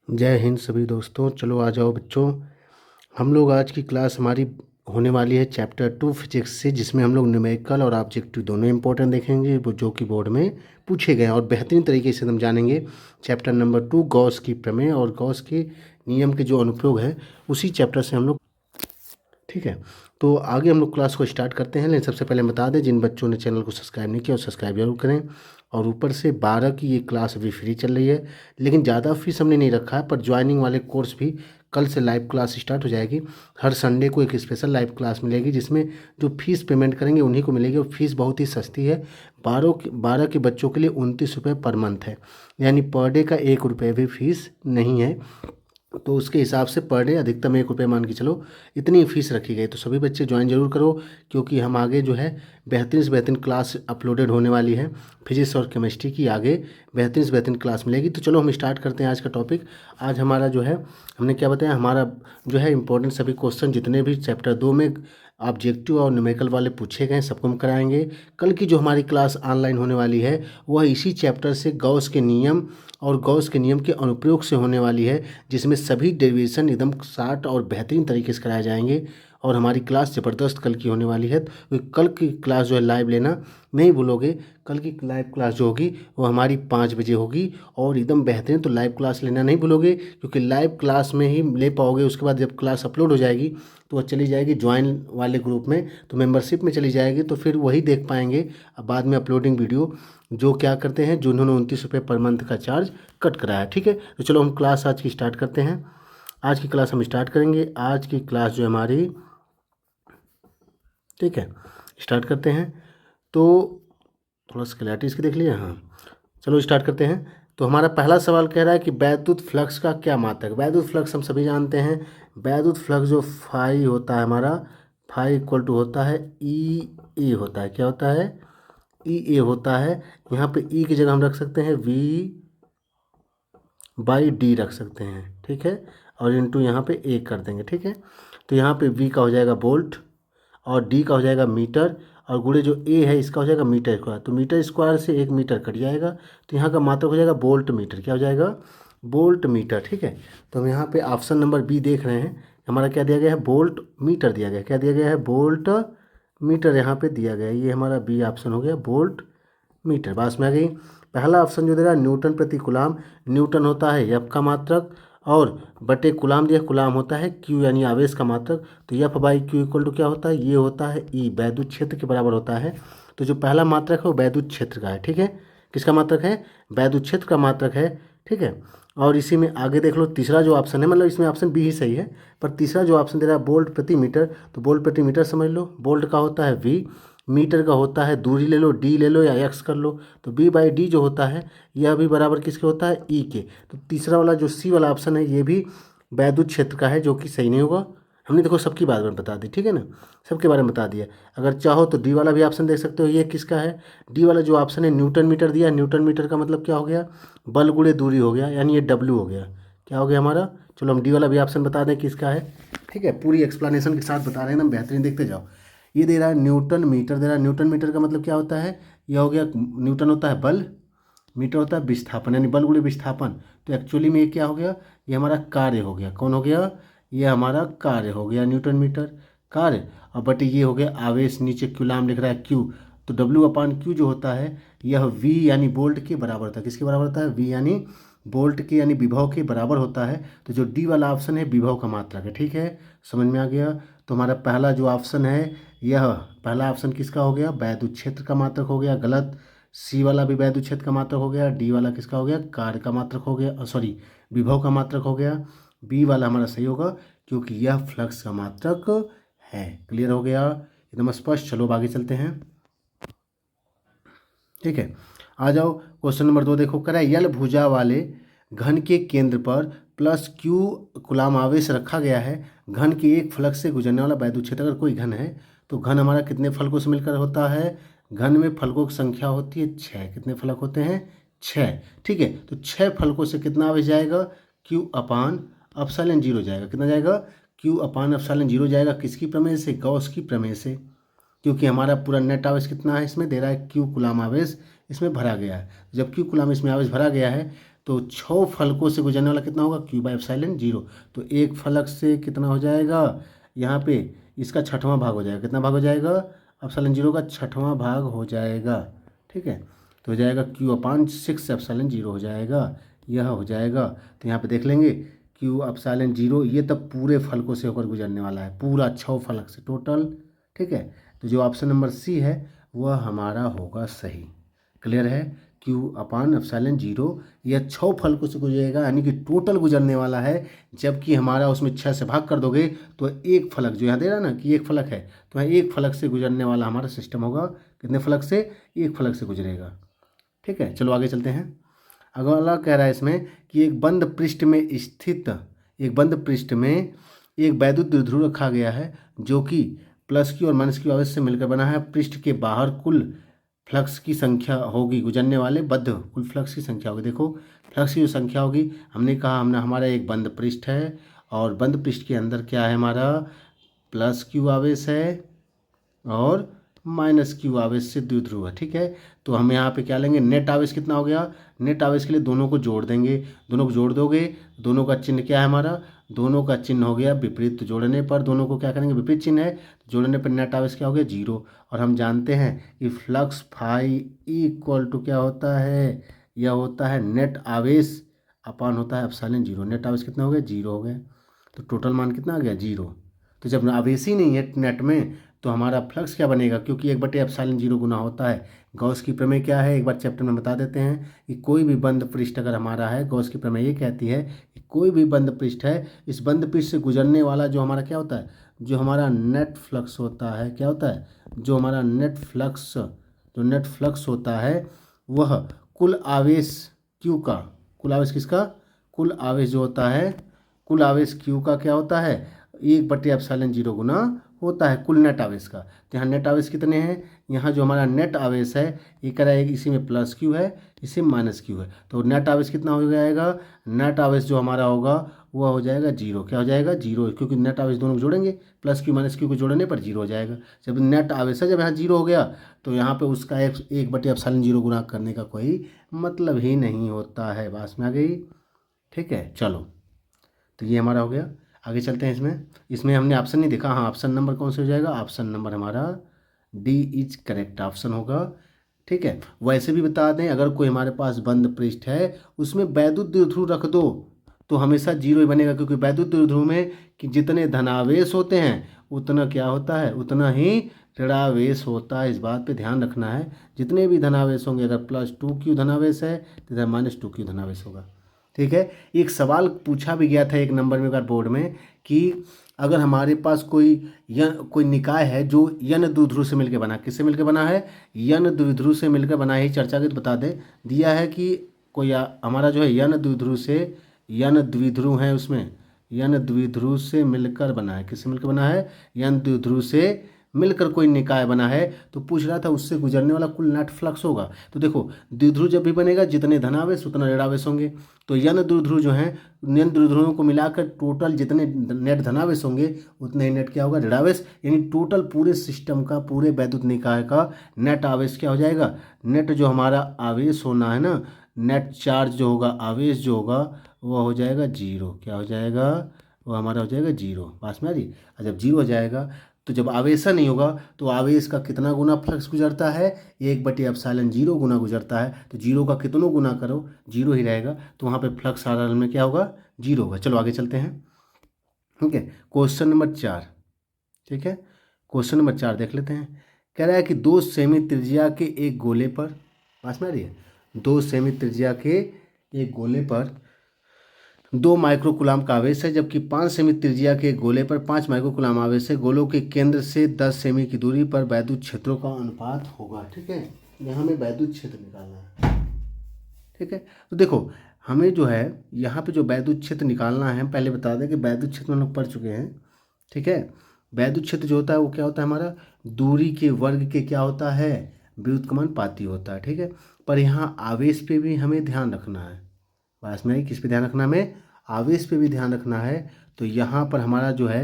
जय हिंद सभी दोस्तों। चलो आ जाओ बच्चों, हम लोग आज की क्लास हमारी होने वाली है चैप्टर 2 फिजिक्स से, जिसमें हम लोग न्यूमेरिकल और ऑब्जेक्टिव दोनों इंपॉर्टेंट देखेंगे वो जो कि बोर्ड में पूछे गए हैं, और बेहतरीन तरीके से हम जानेंगे चैप्टर नंबर 2 गॉस की प्रमेय और गॉस के नियम के जो अनुप्रयोग है उसी चैप्टर से हम लोग। ठीक है, तो आगे हम लोग क्लास को स्टार्ट करते हैं। लेकिन सबसे पहले बता दें, जिन बच्चों ने चैनल को सब्सक्राइब नहीं किया वो सब्सक्राइब जरूर करें। और ऊपर से 12 की ये क्लास अभी फ्री चल रही है, लेकिन ज़्यादा फीस हमने नहीं रखा है, पर ज्वाइनिंग वाले कोर्स भी कल से लाइव क्लास स्टार्ट हो जाएगी। हर संडे को एक स्पेशल लाइव क्लास मिलेगी, जिसमें जो फीस पेमेंट करेंगे उन्हीं को मिलेगी, और फीस बहुत ही सस्ती है। 12 के बच्चों के लिए 29 रुपये पर मंथ है, यानी पर डे का 1 रुपये भी फीस नहीं है। तो उसके हिसाब से पर डे अधिकतम 1 रुपये मान के चलो, इतनी फीस रखी गई। तो सभी बच्चे ज्वाइन जरूर करो, क्योंकि हम आगे जो है बेहतरीन से बेहतरीन क्लास अपलोडेड होने वाली है। फिजिक्स और केमिस्ट्री की आगे बेहतरीन से बेहतरीन क्लास मिलेगी। तो चलो हम स्टार्ट करते हैं आज का टॉपिक। आज हमारा जो है, हमने क्या बताया, हमारा जो है इंपॉर्टेंट सभी क्वेश्चन जितने भी चैप्टर 2 में ऑब्जेक्टिव और न्यूमेरिकल वाले पूछे गए सबको हम कराएंगे। कल की जो हमारी क्लास ऑनलाइन होने वाली है वह इसी चैप्टर से गॉस के नियम और गॉस के नियम के अनुप्रयोग से होने वाली है, जिसमें सभी डेरिवेशन एकदम शार्ट और बेहतरीन तरीके से कराए जाएंगे। और हमारी क्लास ज़बरदस्त कल की होने वाली है। तो कल की क्लास जो है लाइव लेना नहीं भूलोगे। कल की लाइव क्लास जो होगी वो हमारी 5 बजे होगी, और एकदम बेहतरीन। तो लाइव क्लास लेना नहीं भूलोगे, क्योंकि लाइव क्लास में ही ले पाओगे। उसके बाद जब क्लास अपलोड हो जाएगी तो वह चली जाएगी ज्वाइन वाले ग्रुप में, तो मेंबरशिप में चली जाएगी, तो फिर वही देख पाएंगे। अब बाद में अपलोडिंग वीडियो जो क्या करते हैं, जो उन्होंने 29 रुपये पर मंथ का चार्ज कट कराया। ठीक है, तो चलो हम क्लास आज की स्टार्ट करते हैं। आज की क्लास हम स्टार्ट करेंगे। आज की क्लास जो हमारी, ठीक है, स्टार्ट करते हैं। तो थोड़ा सा क्लैरिटी इसकी देख लिया। हाँ, चलो स्टार्ट करते हैं। तो हमारा पहला सवाल कह रहा है कि वैद्युत फ्लक्स का क्या मात्रक। वैद्युत फ्लक्स हम सभी जानते हैं। वैद्युत फ्लक्स जो फाई होता है हमारा, फाई इक्वल टू होता है ई ए होता है। क्या होता है? ई ए होता है। यहाँ पे ई की जगह हम रख सकते हैं वी बाई डी रख सकते हैं। ठीक है, और इंटू यहाँ पे ए कर देंगे। ठीक है, तो यहाँ पे वी का हो जाएगा वोल्ट, और डी का हो जाएगा मीटर, और गुणे जो ए है इसका हो जाएगा मीटर स्क्वायर। तो मीटर स्क्वायर से 1 मीटर कट जाएगा, तो यहाँ का मात्रक हो जाएगा वोल्ट मीटर। क्या हो जाएगा? Volt meter. ठीक है, तो हम यहाँ पे ऑप्शन नंबर बी देख रहे हैं। हमारा क्या दिया गया है? वोल्ट मीटर दिया गया है। क्या दिया गया है? वोल्ट मीटर यहाँ पे दिया गया है। ये हमारा बी ऑप्शन हो गया, वोल्ट मीटर। बात में आ गई। पहला ऑप्शन जो दे रहा है न्यूटन प्रति कुलाम। न्यूटन होता है एफ का मात्रक, और बटे कुलाम दिया, कुलाम होता है क्यू यानी आवेश का मात्रक। तो F by Q equal to क्या होता है? ये होता है ई, वैद्युत क्षेत्र के बराबर होता है। तो जो पहला मात्रक है वो वैद्युत क्षेत्र का है। ठीक है, किसका मात्रक है? वैद्युत क्षेत्र का मात्रक है। ठीक है, और इसी में आगे देख लो तीसरा जो ऑप्शन है, मतलब इसमें ऑप्शन बी ही सही है, पर तीसरा जो ऑप्शन दे रहा है वोल्ट प्रति मीटर, तो वोल्ट प्रति मीटर समझ लो। वोल्ट का होता है वी, मीटर का होता है दूरी, ले लो डी ले लो या एक्स कर लो। तो बी बाई डी जो होता है यह भी बराबर किसके होता है? ई के। तो तीसरा वाला जो सी वाला ऑप्शन है ये भी वैद्युत क्षेत्र का है, जो कि सही नहीं होगा। हमने देखो सबकी बात में बता दी, ठीक है ना, सबके बारे में बता दिया। अगर चाहो तो डी वाला भी ऑप्शन देख सकते हो। ये किसका है? डी वाला जो ऑप्शन है न्यूटन मीटर दिया। न्यूटन मीटर का मतलब क्या हो गया? बल गुणे दूरी हो गया, यानी ये डब्ल्यू हो गया। क्या हो गया हमारा? चलो हम डी वाला भी ऑप्शन बता दें किसका है। ठीक है, पूरी एक्सप्लेनेशन के साथ बता रहे हैं, एकदम बेहतरीन, देखते जाओ। ये दे रहा है न्यूटन मीटर दे रहा है। न्यूटन मीटर का मतलब क्या होता है? यह हो गया, न्यूटन होता है बल, मीटर होता है विस्थापन, यानी बल गुणे विस्थापन। तो एक्चुअली में ये क्या हो गया? ये हमारा कार्य हो गया। कौन हो गया? ये हमारा कार्य हो गया, न्यूटन मीटर कार्य। और बट ये हो गया आवेश, नीचे क्यूलाम लिख रहा है क्यू। तो डब्ल्यू अपान क्यू जो होता है यह वी यानी वोल्ट के बराबर होता है। किसके बराबर होता है? वी यानी वोल्ट के, यानी विभव के बराबर होता है। तो जो डी वाला ऑप्शन है विभव का मात्रक है। ठीक है, समझ में आ गया। तो हमारा पहला जो ऑप्शन है, यह पहला ऑप्शन किसका हो गया? वैद्युत क्षेत्र का मात्रक हो गया, गलत। सी वाला भी वैद्युत क्षेत्र का मात्रक हो गया। डी वाला किसका हो गया? कार्य का मात्रक हो गया, सॉरी विभव का मात्रक हो गया। बी वाला हमारा सही होगा, क्योंकि यह फ्लक्स का मात्रक है। क्लियर हो गया, एकदम स्पष्ट। चलो अब आगे चलते हैं। ठीक है, आ जाओ क्वेश्चन नंबर 2 देखो। कह रहा है यल भुजा वाले घन के केंद्र पर प्लस क्यू कुलाम आवेश रखा गया है। घन के एक फलक से गुजरने वाला वैद्युत क्षेत्र, अगर कोई घन है तो घन हमारा कितने फलकों से मिलकर होता है? घन में फलकों की संख्या होती है 6। कितने फलक होते हैं? 6। ठीक है, तो 6 फलकों से कितना आवेश जाएगा? क्यू अपान एप्सिलॉन 0 जाएगा। कितना जाएगा? क्यू अपान एप्सिलॉन 0 जाएगा। किसकी प्रमेय से? गॉस की प्रमेय से। क्योंकि हमारा पूरा नेट आवेश कितना है? इसमें दे रहा है क्यू कुलाम आवेश इसमें भरा गया है। जब क्यू कुलाम इसमें आवेश भरा गया है तो 6 फलकों से गुजरने वाला कितना होगा, क्यू बाई एप्सिलॉन जीरो। तो एक फलक से कितना हो जाएगा यहाँ पे, इसका छठवां भाग हो जाएगा। कितना भाग हो जाएगा, एप्सिलॉन जीरो का छठवां भाग हो जाएगा। ठीक है, तो हो जाएगा क्यू अपान 6 एप्सिलॉन जीरो हो जाएगा, यह हो जाएगा। तो यहाँ पे देख लेंगे क्यू एप्सिलॉन जीरो, ये तब पूरे फलकों से होकर गुजरने वाला है, पूरा 6 फलक से टोटल। ठीक है, तो जो ऑप्शन नंबर सी है वह हमारा होगा सही। क्लियर है, क्यू अपान एप्सिलॉन जीरो यह 6 फलकों से गुजरेगा, यानी कि टोटल गुजरने वाला है। जबकि हमारा उसमें 6 से भाग कर दोगे तो एक फलक, जो यहाँ दे रहा है ना कि एक फलक है, तो यहाँ एक फलक से गुजरने वाला हमारा सिस्टम होगा। कितने फलक से, एक फलक से गुजरेगा। ठीक है, चलो आगे चलते हैं। अगला कह रहा है इसमें कि एक बंद पृष्ठ में स्थित, एक बंद पृष्ठ में एक वैद्युत द्विध्रुव रखा गया है जो कि प्लस क्यू और माइनस क्यू आवेश से मिलकर बना है। पृष्ठ के बाहर कुल फ्लक्स की संख्या होगी, गुजरने वाले बद्ध कुल फ्लक्स की संख्या होगी। देखो फ्लक्स की जो संख्या होगी, हमने कहा हमारा एक बंद पृष्ठ है और बंद पृष्ठ के अंदर क्या है, हमारा प्लस क्यू आवेश है और माइनस क्यू आवेश से द्विध्रुव है। ठीक है, तो हम यहाँ पे क्या लेंगे, नेट आवेश कितना हो गया, नेट आवेश के लिए दोनों को जोड़ देंगे। दोनों को जोड़ दोगे, दोनों का चिन्ह क्या है हमारा, दोनों का चिन्ह हो गया विपरीत। तो जोड़ने पर दोनों को क्या करेंगे, विपरीत चिन्ह है, तो जोड़ने पर नेट आवेश क्या हो गया, जीरो। और हम जानते हैं कि फ्लक्स फाई इक्वल टू क्या होता है, यह होता है नेट आवेश अपान होता है एप्सिलॉन जीरो। नेट आवेश कितना हो गया, जीरो हो गया। तो टोटल मान कितना आ गया, जीरो। तो जब आवेश ही नहीं है नेट में तो हमारा फ्लक्स क्या बनेगा, क्योंकि 1/एप्सिलॉन जीरो गुना होता है। गॉस की प्रमेय क्या है, एक बार चैप्टर में बता देते हैं कि कोई भी बंद पृष्ठ अगर हमारा है, गॉस की प्रमेय ये कहती है कि कोई भी बंद पृष्ठ है, इस बंद पृष्ठ से गुजरने वाला जो हमारा क्या होता है, जो हमारा नेट फ्लक्स होता है, क्या होता है, जो हमारा नेट फ्लक्स, जो नेट फ्लक्स होता है वह कुल आवेश क्यू का, कुल आवेश किसका, कुल आवेश जो होता है, कुल आवेश क्यू का क्या होता है, 1/एप्सिलॉन जीरो गुना होता है कुल नेट आवेश का। तो यहाँ नेट आवेश कितने हैं, यहाँ जो हमारा नेट आवेश है ये कह रहा है इसी में प्लस क्यू है, इसी में माइनस क्यू है। तो नेट आवेश कितना हो जाएगा, नेट आवेश जो हमारा होगा वह हो जाएगा जीरो। क्या हो जाएगा, जीरो, क्योंकि नेट आवेश दोनों को जोड़ेंगे, प्लस क्यू माइनस क्यू को जोड़ने पर जीरो हो जाएगा। जब नेट आवेश है, जब यहाँ जीरो हो गया तो यहाँ पे उसका 1/एप्सिलॉन जीरो गुना करने का कोई मतलब ही नहीं होता है। बात में आ गई। ठीक है, चलो तो ये हमारा हो गया। आगे चलते हैं। इसमें हमने ऑप्शन नहीं देखा। हाँ, ऑप्शन नंबर कौन से हो जाएगा, ऑप्शन नंबर हमारा डी इज करेक्ट ऑप्शन होगा। ठीक है, वैसे भी बता दें, अगर कोई हमारे पास बंद पृष्ठ है उसमें वैद्युत द्विध्रुव रख दो तो हमेशा जीरो ही बनेगा, क्योंकि वैद्युत द्विध्रुव में कि जितने धनावेश होते हैं उतना क्या होता है, उतना ही ऋणावेश होता है। इस बात पे ध्यान रखना है, जितने भी धनावेश होंगे, अगर +2q धनावेश है तो इधर -2q धनावेश होगा। ठीक है, एक सवाल पूछा भी गया था एक नंबर में एक बार बोर्ड में कि अगर हमारे पास कोई निकाय है जो यन द्विध्रुव से मिलकर बना, किससे मिलकर बना है, यन द्विध्रुव से मिलकर बना है, चर्चा के तो बता दे दिया है कि कोई हमारा जो है यन द्विध्रुव से, यन द्विध्रुव है उसमें, यन द्विध्रुव से मिलकर बना है। किससे मिलकर बना है, यन द्विध्रुव से मिलकर कोई निकाय बना है। तो पूछ रहा था उससे गुजरने वाला कुल नेट फ्लक्स होगा। तो देखो द्विध्रुव जब भी बनेगा जितने धनावेश उतना ऋणावेश होंगे। तो यन द्विध्रुव जो है, यन द्विध्रुवों को मिलाकर टोटल जितने नेट धनावेश होंगे उतने ही नेट क्या होगा, ऋणावेश। यानी टोटल पूरे सिस्टम का, पूरे वैद्युत निकाय का नेट आवेश क्या हो जाएगा, नेट जो हमारा आवेश होना है ना, नेट चार्ज जो होगा, आवेश जो होगा वह हो जाएगा जीरो। क्या हो जाएगा, वो हमारा हो जाएगा जीरो। पास में आ रही। और जब जीरो हो जाएगा तो जब आवेशा नहीं होगा तो आवेश का कितना गुना फ्लक्स गुजरता है, 1/एप्सिलॉन जीरो गुना गुजरता है। तो जीरो का कितनों गुना करो, जीरो ही रहेगा। तो वहाँ पे फ्लक्स आर में क्या होगा, जीरो होगा। चलो आगे चलते हैं। ठीक है, क्वेश्चन नंबर 4। ठीक है, क्वेश्चन नंबर 4 देख लेते हैं। कह रहा है कि 2 सेमी त्रिज्या के एक गोले पर, पास में आ रही है, 2 सेमी त्रिज्या के एक गोले पर 2 माइक्रोकुलाम का आवेश है, जबकि 5 सेमी त्रिज्या के गोले पर 5 माइक्रोकुलाम आवेश है। गोलों के केंद्र से 10 सेमी की दूरी पर वैद्युत क्षेत्रों का अनुपात होगा। ठीक है, यहाँ हमें वैद्युत क्षेत्र निकालना है। ठीक है, तो देखो हमें जो है यहाँ पे जो वैद्युत क्षेत्र निकालना है, पहले बता दें कि वैद्युत क्षेत्र हम लोग पढ़ चुके हैं। ठीक है, वैद्युत क्षेत्र जो होता है वो क्या होता है, हमारा दूरी के वर्ग के क्या होता है, व्युत्क्रमानुपाती होता है। ठीक है, पर यहाँ आवेश पे भी हमें ध्यान रखना है। पास में किस पे ध्यान रखना, हमें आवेश पे भी ध्यान रखना है। तो यहाँ पर हमारा जो है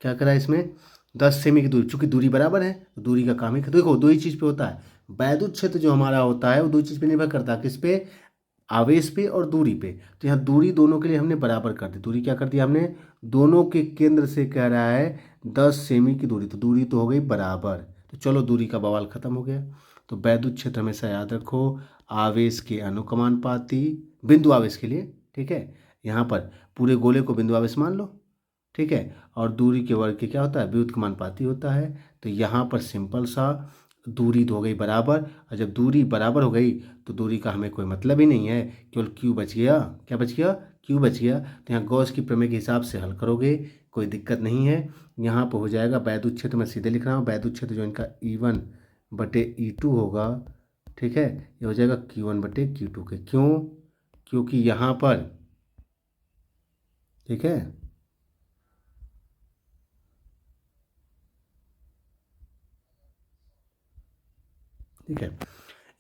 क्या करा है, इसमें 10 सेमी की दूरी, चूंकि दूरी बराबर है तो दूरी का काम ही, देखो दो ही चीज़ पे होता है। वैद्युत क्षेत्र जो हमारा होता है वो दो चीज़ पे निर्भर करता है, किस पे, आवेश पे और दूरी पे। तो यहाँ दूरी दोनों के लिए हमने बराबर कर दी। दूरी क्या कर दिया हमने, दोनों के केंद्र से कह रहा है 10 सेमी की दूरी, तो दूरी तो हो गई बराबर। तो चलो दूरी का बवाल खत्म हो गया। तो वैद्युत क्षेत्र हमेशा याद रखो, आवेश के अनुकमानुपाती, बिंदु आवेश के लिए, ठीक है। यहाँ पर पूरे गोले को बिंदु आवेश मान लो, ठीक है। और दूरी के वर्ग के क्या होता है, व्युत्क्रमानुपाती होता है। तो यहाँ पर सिंपल सा दूरी तो हो गई बराबर, और जब दूरी बराबर हो गई तो दूरी का हमें कोई मतलब ही नहीं है, केवल क्यू बच गया। क्या बच गया, क्यू बच गया। तो यहाँ गॉस की प्रमेय के हिसाब से हल करोगे, कोई दिक्कत नहीं है। यहाँ पर हो जाएगा वैद्युत क्षेत्र, मैं सीधे लिख रहा हूँ, वैद्युत क्षेत्र जो इनका E1/E2 होगा, ठीक है, ये हो जाएगा Q1/Q2 के। क्यों, क्योंकि यहाँ पर, ठीक है, ठीक है,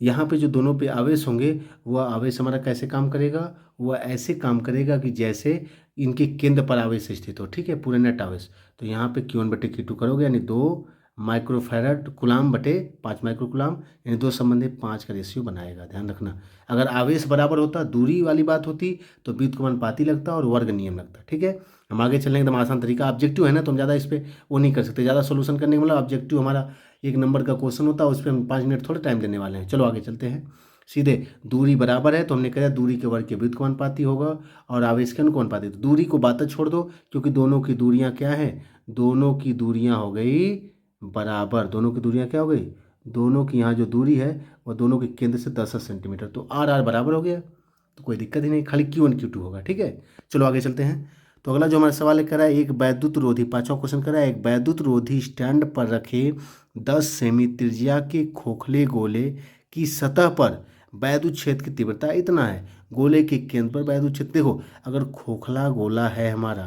यहाँ पे जो दोनों पे आवेश होंगे, वह आवेश हमारा कैसे काम करेगा, वह ऐसे काम करेगा कि जैसे इनके केंद्र पर आवेश स्थित हो, ठीक है, पूरे नेट आवेश। तो यहाँ पे Q1/Q2 करोगे, यानी 2 माइक्रोफैरड कुलाम बटे 5 माइक्रोकुलाम, यानी 2 संबंधी 5 का रेशियो बनाएगा। ध्यान रखना, अगर आवेश बराबर होता, दूरी वाली बात होती, तो व्युत्क्रमानुपाती लगता और वर्ग नियम लगता, ठीक है। हम आगे चलने एकदम आसान तरीका, ऑब्जेक्टिव है ना, तो हम ज़्यादा इस पर वो नहीं कर सकते, ज़्यादा सोल्यूशन करने का मतलब ऑब्जेक्टिव हमारा 1 नंबर का क्वेश्चन होता है, उस पर हम 5 मिनट थोड़े टाइम देने वाले हैं। चलो आगे चलते हैं सीधे। दूरी बराबर है तो हमने कहा दूरी के वर्ग के व्युत्क्रमानुपाती होगा और आवेश के अनुकमानुपाती। तो दूरी को बात छोड़ दो, क्योंकि दोनों की दूरियां क्या है, दोनों की दूरियां हो गई बराबर। दोनों की दूरियां क्या हो गई, दोनों की यहाँ जो दूरी है वह दोनों के केंद्र से 10 सेंटीमीटर, तो आर आर बराबर हो गया, तो कोई दिक्कत ही नहीं, खाली Q1 Q2 होगा, ठीक है। चलो आगे चलते हैं। तो अगला जो हमारा सवाल है, कह रहा है एक वैद्युत रोधी, 5वां क्वेश्चन कह रहा है, एक वैद्युत रोधी स्टैंड पर रखे 10 सेमी त्रिज्या के खोखले गोले की सतह पर वैद्युत क्षेत्र की तीव्रता इतना है। गोले के केंद्र पर वैद्युत क्षेत्र, देखो अगर खोखला गोला है हमारा,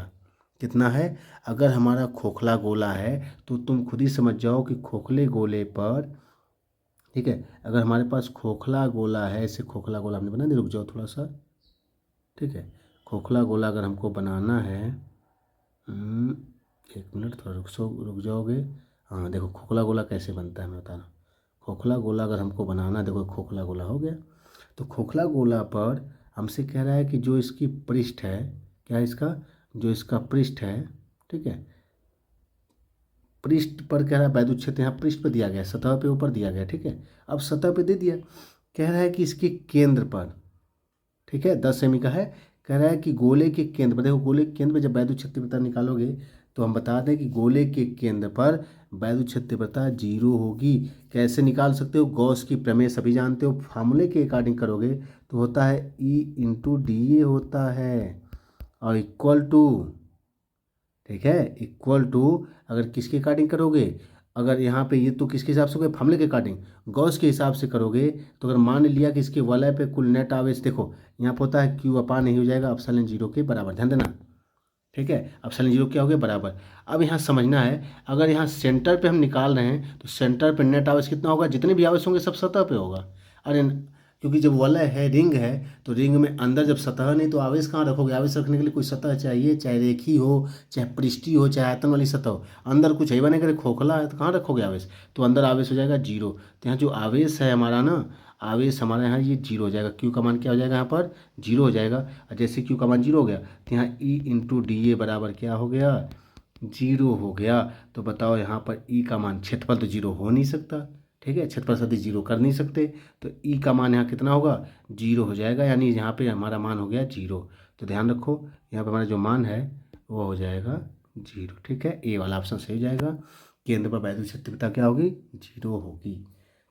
कितना है, अगर हमारा खोखला गोला है तो तुम खुद ही समझ जाओ कि खोखले गोले पर, ठीक है, अगर हमारे पास खोखला गोला है, ऐसे खोखला गोला हमने बना दिया, रुक जाओ थोड़ा सा, ठीक है, खोखला गोला अगर हमको बनाना है, 1 मिनट थोड़ा रुक जाओगे। हाँ देखो खोखला गोला कैसे बनता है मैं बता रहा हूँ। खोखला गोला अगर हमको बनाना, देखो खोखला गोला हो गया। तो खोखला गोला पर हमसे कह रहा है कि जो इसकी पृष्ठ है, क्या है इसका, जो इसका पृष्ठ है, ठीक है, पृष्ठ पर कह रहा है वैद्युत क्षेत्र यहाँ पृष्ठ पर दिया गया, सतह पे ऊपर दिया गया, ठीक है। अब सतह पे दे दिया, कह रहा है कि इसके केंद्र पर, ठीक है, 10 सेमी का है, कह रहा है कि गोले के केंद्र पर, देखो गोले के केंद्र पर जब वैद्युत क्षेत्र तीव्रता निकालोगे तो हम बता दें कि गोले के केंद्र पर वैद्युत क्षेत्र तीव्रता 0 होगी। कैसे निकाल सकते हो, गॉस की प्रमेय सभी जानते हो, फार्मूले के अकॉर्डिंग करोगे तो होता है E/dA होता है, और इक्वल टू, ठीक है, इक्वल टू, अगर किसके अकॉर्डिंग करोगे, अगर यहाँ पे ये तो किसके हिसाब से होगा, फार्मूले के अकॉर्डिंग, गॉस के हिसाब से करोगे, तो अगर मान लिया कि इसके वलय पे कुल नेट आवेश, देखो यहाँ पे होता है Q नहीं हो जाएगा एप्सिलॉन 0 के बराबर, ध्यान देना, ठीक है, एप्सिलॉन 0 क्या हो गया बराबर। अब यहाँ समझना है, अगर यहाँ सेंटर पे हम निकाल रहे हैं तो सेंटर पे नेट आवेश कितना होगा, जितने भी आवेश होंगे सब सतह पे होगा। अरे क्योंकि जब वलय है, रिंग है, तो रिंग में अंदर जब सतह नहीं तो आवेश कहाँ रखोगे, आवेश रखने के लिए कोई सतह चाहिए, चाहे रेखी हो, चाहे पृष्ठीय हो, चाहे आयतन वाली सतह हो। अंदर कुछ है बने, अगर खोखला है तो कहाँ रखोगे आवेश, तो अंदर आवेश हो जाएगा 0। तो यहाँ जो आवेश है हमारा ना, आवेश हमारे यहाँ ये 0 हो जाएगा, क्यू का मान क्या हो जाएगा यहाँ पर 0 हो जाएगा। और जैसे क्यू का मान 0 हो गया तो यहाँ E/dA बराबर क्या हो गया, 0 हो गया। तो बताओ यहाँ पर E का मान, क्षेत्रफल तो 0 हो नहीं सकता, ठीक है, क्षेत्रफल सदिश 0 कर नहीं सकते, तो E का मान यहाँ कितना होगा 0 हो जाएगा, यानी यहाँ पे हमारा मान हो गया 0। तो ध्यान रखो यहाँ पे हमारा जो मान है वो हो जाएगा 0, ठीक है, ए वाला ऑप्शन सही हो जाएगा। केंद्र पर वैद्युत क्षेत्र तीव्रता क्या होगी, 0 होगी,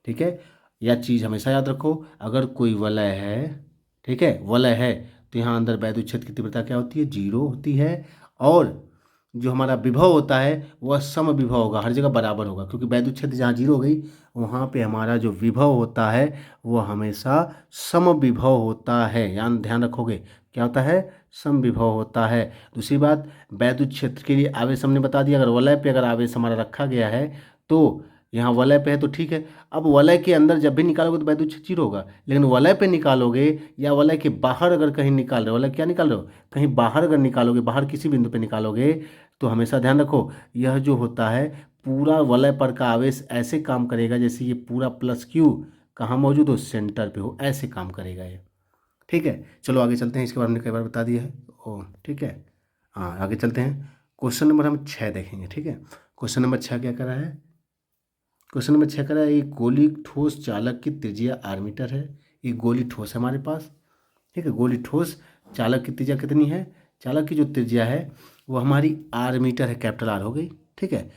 ठीक है। यह चीज़ हमेशा याद रखो, अगर कोई वलय है, ठीक है, वलय है, तो यहाँ अंदर वैद्युत क्षेत्र की तीव्रता क्या होती है, 0 होती है। और जो हमारा विभव होता है वह सम विभव होगा, हर जगह बराबर होगा, क्योंकि वैद्युत क्षेत्र जहाँ 0 हो गई वहाँ पे हमारा जो विभव होता है वह हमेशा सम विभव होता है, यानी ध्यान रखोगे क्या होता है, सम विभव होता है। दूसरी बात, वैद्युत क्षेत्र के लिए आवेश हमने बता दिया, अगर वलय पे अगर आवेश हमारा रखा गया है तो यहाँ वलय पे है तो ठीक है। अब वलय के अंदर जब भी निकालोगे तो वैद्युत क्षेत्र 0 होगा, लेकिन वलय पे निकालोगे या वलय के बाहर अगर कहीं निकाल रहे हो, वलय क्या निकाल रहे हो, कहीं बाहर अगर निकालोगे, बाहर किसी बिंदु पे निकालोगे, तो हमेशा ध्यान रखो यह जो होता है पूरा वलय पर का आवेश ऐसे काम करेगा जैसे ये पूरा प्लस Q कहाँ मौजूद हो, सेंटर पे हो, ऐसे काम करेगा ये। ठीक है, चलो आगे चलते हैं, इसके बारे में हमने कई बार बता दिया है। ओ ठीक है, हाँ आगे चलते हैं। क्वेश्चन नंबर हम 6 देखेंगे। ठीक है, क्वेश्चन नंबर 6 क्या करा है? क्वेश्चन नंबर 6 करा है, एक गोली ठोस चालक की त्रिज्या आर मीटर है। एक गोली ठोस है हमारे पास। ठीक है, गोली ठोस, चालक की त्रिज्या कितनी है? चालक की जो त्रिज्या है वो हमारी आर मीटर है, कैपिटल आर हो गई। ठीक है,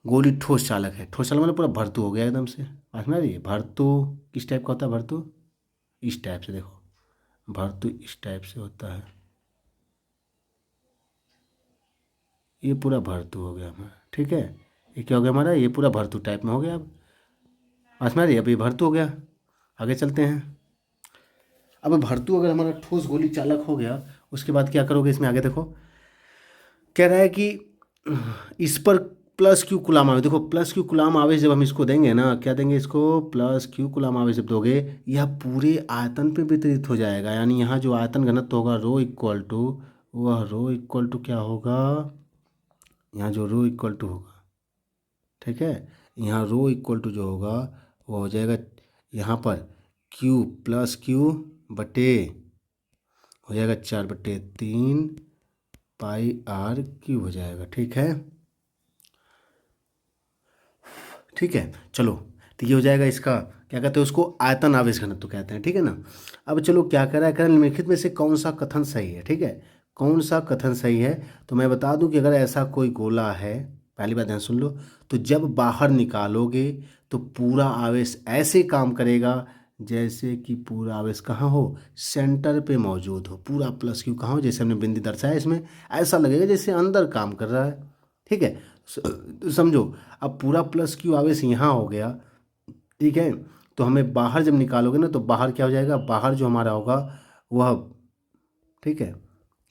गोली ठोस चालक है। ठोस चालक मतलब पूरा भरतू हो गया एकदम से। समझ में आ रही है? भरतू किस टाइप का होता है? भरतू इस टाइप से, देखो भरतू इस टाइप से होता है। ये पूरा भरतू हो गया हमारा। ठीक है, ये क्या हो गया हमारा? ये पूरा भरतू टाइप में हो गया। अब समझ में आ रही है? अब ये भरतू हो गया। आगे चलते हैं। अब भरतू अगर हमारा ठोस गोली चालक हो गया, उसके बाद क्या करोगे? इसमें आगे देखो, कह रहा है कि इस पर प्लस क्यू कुलाम आवेश। देखो प्लस क्यू कुलाम आवेश जब हम इसको देंगे ना, क्या देंगे इसको? प्लस क्यू कुलाम आवेश जब दोगे, यह पूरे आयतन पे वितरित हो जाएगा। यानी यहाँ जो आयतन घनत्व होगा रो इक्वल टू, वह रो इक्वल टू क्या होगा? यहाँ जो रो इक्वल टू होगा, ठीक है, यहाँ रो इक्वल टू जो होगा वो हो जाएगा यहाँ पर क्यू प्लस क्यू बटे, हो जाएगा 4/3 पाई आर क्यू हो जाएगा। ठीक है, ठीक है, चलो तो ये हो जाएगा इसका, क्या कहते हैं उसको? आयतन आवेश घनत्व कहते हैं। ठीक है ना। अब चलो क्या कह रहा है? कह रहा है निम्नलिखित में से कौन सा कथन सही है? ठीक है, कौन सा कथन सही है? तो मैं बता दूं कि अगर ऐसा कोई गोला है, पहली बात ध्यान सुन लो, तो जब बाहर निकालोगे तो पूरा आवेश ऐसे काम करेगा जैसे कि पूरा आवेश कहाँ हो? सेंटर पे मौजूद हो। पूरा प्लस क्यू कहाँ हो? जैसे हमने बिंदी दर्शाया इसमें, ऐसा लगेगा जैसे अंदर काम कर रहा है। ठीक है, समझो। अब पूरा प्लस क्यू आवेश यहाँ हो गया। ठीक है, तो हमें बाहर जब निकालोगे ना, तो बाहर क्या हो जाएगा? बाहर जो हमारा होगा वह, ठीक है,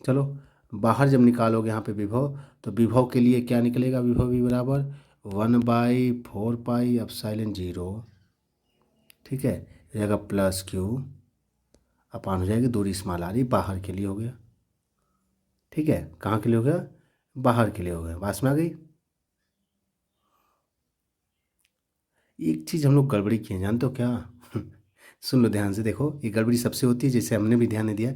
चलो बाहर जब निकालोगे यहाँ पे विभव, तो विभव के लिए क्या निकलेगा? विभव भी बराबर 1/4 पाई एप्सिलॉन 0। ठीक है, हो जाएगा प्लस क्यू अपान हो जाएगी दूरी स्मॉल आर। ये बाहर के लिए हो गया। ठीक है, कहाँ के लिए हो गया? बाहर के लिए हो गया। बात में आ गई? एक चीज़ हम लोग गड़बड़ी किए हैं, जानते हो क्या? सुन लो ध्यान से, देखो ये गड़बड़ी सबसे होती है, जैसे हमने भी ध्यान नहीं दिया।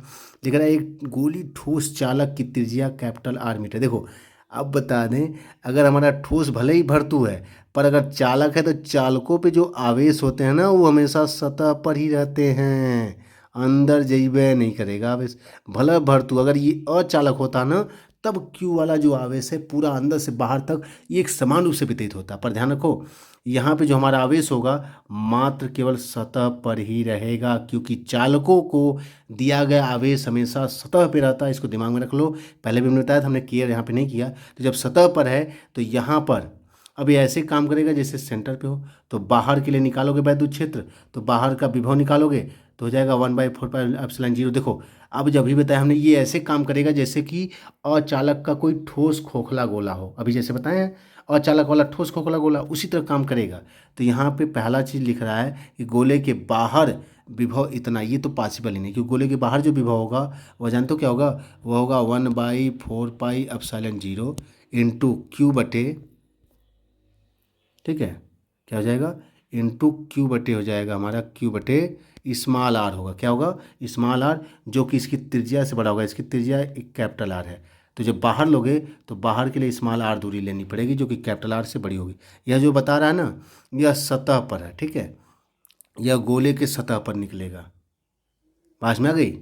लिख रहा है एक गोली ठोस चालक की त्रिज्या कैपिटल आर मीटर। देखो अब बता दें, अगर हमारा ठोस भले ही भरतू है, पर अगर चालक है तो चालकों पे जो आवेश होते हैं ना, वो हमेशा सतह पर ही रहते हैं, अंदर जइबे नहीं करेगा आवेश। भले भरतू, अगर ये अचालक होता ना, तब क्यू वाला जो आवेश है पूरा अंदर से बाहर तक ये एक समान रूप से वितरित होता। पर ध्यान रखो, यहाँ पे जो हमारा आवेश होगा मात्र केवल सतह पर ही रहेगा, क्योंकि चालकों को दिया गया आवेश हमेशा सतह पे रहता है। इसको दिमाग में रख लो। पहले भी हमने बताया था, हमने क्लियर यहाँ पे नहीं किया। तो जब सतह पर है तो यहाँ पर अब ये ऐसे काम करेगा जैसे सेंटर पे हो। तो बाहर के लिए निकालोगे वैद्युत क्षेत्र, तो बाहर का विभव निकालोगे तो हो जाएगा 1/4 पाई एप्सिलॉन 0। देखो अब जब भी बताया हमने, ये ऐसे काम करेगा जैसे कि अचालक का कोई ठोस खोखला गोला हो। अभी जैसे बताए हैं अचालक वाला ठोस खोखला गोला, उसी तरह काम करेगा। तो यहाँ पे पहला चीज़ लिख रहा है कि गोले के बाहर विभव इतना, ये तो पॉसिबल ही नहीं, क्योंकि गोले के बाहर जो विभव होगा वह जानते हो क्या होगा? वह होगा 1/4 पाई एप्सिलॉन 0 इंटू क्यू बटे, ठीक है, क्या हो जाएगा? इंटू क्यू बटे हो जाएगा हमारा क्यू बटे स्मॉल आर होगा। क्या होगा? स्मॉल आर, जो कि इसकी त्रिज्या से बड़ा होगा। इसकी त्रिज्या एक कैपिटल आर है, तो जब बाहर लोगे तो बाहर के लिए स्मॉल आर दूरी लेनी पड़ेगी, जो कि कैपिटल आर से बड़ी होगी। यह जो बता रहा है ना, यह सतह पर है। ठीक है, यह गोले के सतह पर निकलेगा। पास में आ गई?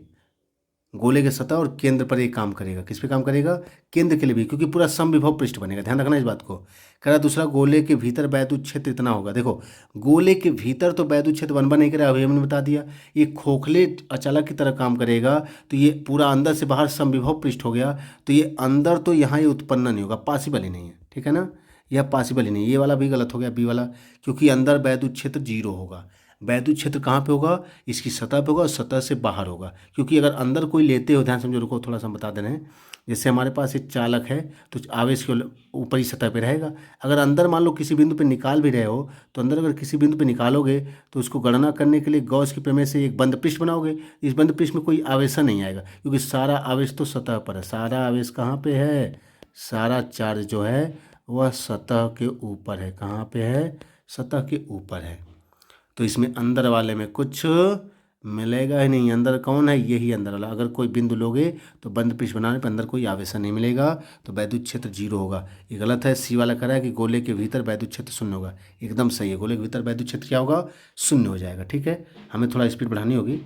गोले के सतह और केंद्र पर ये काम करेगा। किस पे काम करेगा? केंद्र के लिए भी, क्योंकि पूरा समविभव पृष्ठ बनेगा। ध्यान रखना इस बात को। कह रहा दूसरा, गोले के भीतर वैद्युत क्षेत्र इतना होगा। देखो गोले के भीतर तो वैद्युत क्षेत्र बन नहीं करेगा, अभी हमने बता दिया। ये खोखले अचालक की तरह काम करेगा, तो ये पूरा अंदर से बाहर समविभव पृष्ठ हो गया। तो ये अंदर तो यहाँ ये उत्पन्न नहीं होगा, पॉसिबल ही नहीं है। ठीक है ना, यह पॉसिबल ही नहीं। ये वाला भी गलत हो गया, बी वाला, क्योंकि अंदर वैद्युत क्षेत्र 0 होगा। वैद्युत क्षेत्र कहाँ पे होगा? इसकी सतह पे होगा और सतह से बाहर होगा। क्योंकि अगर अंदर कोई लेते हो, ध्यान समझो, रुको थोड़ा सा हम बता दे रहे हैं। जैसे हमारे पास एक चालक है, तो आवेश केवल ऊपरी सतह पे रहेगा। अगर अंदर मान लो किसी बिंदु पे निकाल भी रहे हो, तो अंदर अगर किसी बिंदु पे निकालोगे तो उसको गणना करने के लिए गॉस के प्रमेय से एक बंद पृष्ठ बनाओगे। इस बंद पृष्ठ में कोई आवेशन नहीं आएगा, क्योंकि सारा आवेश तो सतह पर है। सारा आवेश कहाँ पे है? सारा चार्ज जो है वह सतह के ऊपर है। कहाँ पे है? सतह के ऊपर है। तो इसमें अंदर वाले में कुछ मिलेगा ही नहीं। अंदर कौन है, यही अंदर वाला। अगर कोई बिंदु लोगे तो बंद पृष्ठ बनाने पर अंदर कोई आवेशन नहीं मिलेगा, तो वैद्युत क्षेत्र जीरो होगा। ये गलत है। सी वाला कह रहा है कि गोले के भीतर वैद्युत क्षेत्र शून्य होगा। एकदम सही है, गोले के भीतर वैद्युत क्षेत्र क्या होगा, शून्य हो जाएगा। ठीक है, हमें थोड़ा स्पीड बढ़ानी होगी,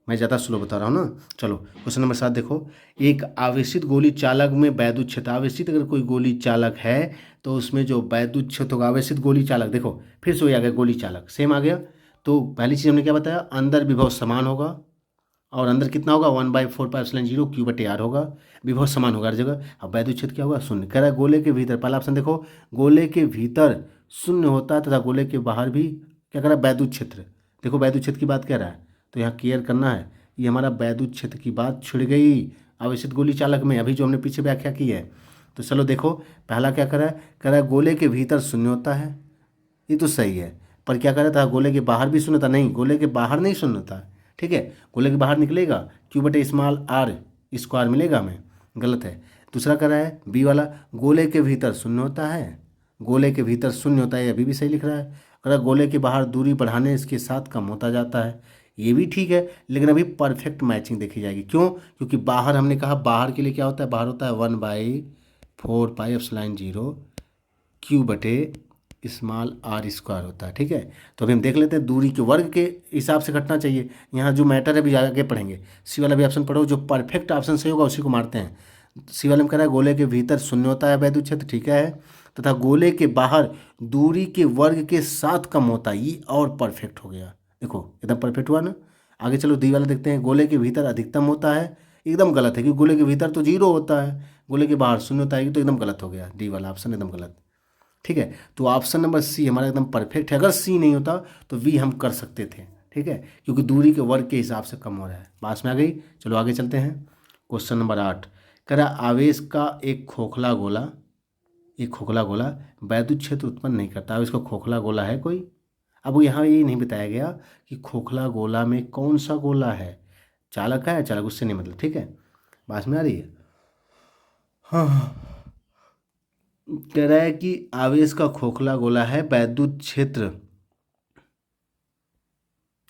मैं ज़्यादा स्लो बता रहा हूँ ना। चलो क्वेश्चन नंबर 7 देखो। एक आवेशित गोली चालक में वैद्युत क्षेत्र, आवेशित अगर कोई गोली चालक है तो उसमें जो वैद्युत क्षेत्र होगा, आवेशित गोली चालक, देखो फिर से वही आ गया, गोली चालक सेम आ गया। तो पहली चीज़ हमने क्या बताया, अंदर विभव समान होगा, और अंदर कितना होगा, 1/4πε0 Q/r होगा, विभव समान होगा हर जगह। अब वैद्युत क्षेत्र क्या होगा, शून्य। कह रहा है गोले के भीतर, पहला ऑप्शन देखो, गोले के भीतर शून्य होता है तथा गोले के बाहर भी क्या कह रहा है, वैद्युत क्षेत्र। देखो वैद्युत क्षेत्र की बात कह रहा है, तो यहाँ क्लियर करना है। ये हमारा वैद्युत क्षेत्र की बात छिड़ गई आवेशित गोली चालक में, अभी जो हमने पीछे व्याख्या की है। तो चलो देखो, पहला क्या कह रहा है गोले के भीतर शून्य होता है, ये तो सही है। पर क्या कर रहा था, गोले के बाहर भी शून्य था, नहीं गोले के बाहर नहीं शून्य था। ठीक है, गोले के बाहर निकलेगा Q/r² मिलेगा हमें, गलत है। दूसरा कर रहा है बी वाला, गोले के भीतर शून्य होता है, गोले के भीतर शून्य होता है, अभी भी सही लिख रहा है। कह रहा है गोले के बाहर दूरी बढ़ाने इसके साथ कम होता जाता है, ये भी ठीक है। लेकिन अभी परफेक्ट मैचिंग देखी जाएगी, क्यों, क्योंकि बाहर हमने कहा, बाहर के लिए क्या होता है, बाहर होता है 1/4πε0 Q/r² होता है। ठीक है, तो अभी हम देख लेते हैं, दूरी के वर्ग के हिसाब से घटना चाहिए। यहाँ जो मैटर है अभी आगे पढ़ेंगे। सी वाला भी ऑप्शन पढ़ो, जो परफेक्ट ऑप्शन सही होगा उसी को मारते हैं। सी वाले में कह रहा है गोले के भीतर शून्य होता है वैद्युत क्षेत्र, ठीक है, तथा गोले के बाहर दूरी के वर्ग के साथ कम होता है, ये और परफेक्ट हो गया। देखो एकदम परफेक्ट हुआ ना। आगे चलो डी वाला देखते हैं, गोले के भीतर अधिकतम होता है, एकदम गलत है, क्योंकि गोले के भीतर तो जीरो होता है, गोले के बाहर शून्य होता है, ये तो एकदम गलत हो गया, डी वाला ऑप्शन एकदम गलत। ठीक है, तो ऑप्शन नंबर सी हमारा एकदम परफेक्ट है। अगर सी नहीं होता तो वी हम कर सकते थे। ठीक है, क्योंकि दूरी के वर्ग के हिसाब से कम हो रहा है, पास में आ गई। चलो आगे चलते हैं, क्वेश्चन नंबर 8 कह रहा आवेश का एक खोखला गोला, एक खोखला गोला वैद्युत क्षेत्र उत्पन्न नहीं करता। अब इसका खोखला गोला है कोई, अब वो यहाँ ये नहीं बताया गया कि खोखला गोला में कौन सा गोला है, चालक है चालक, उससे नहीं मतलब। ठीक है, बात में आ रही है। हाँ, कह रहा है कि आवेश का खोखला गोला है, वैद्युत क्षेत्र,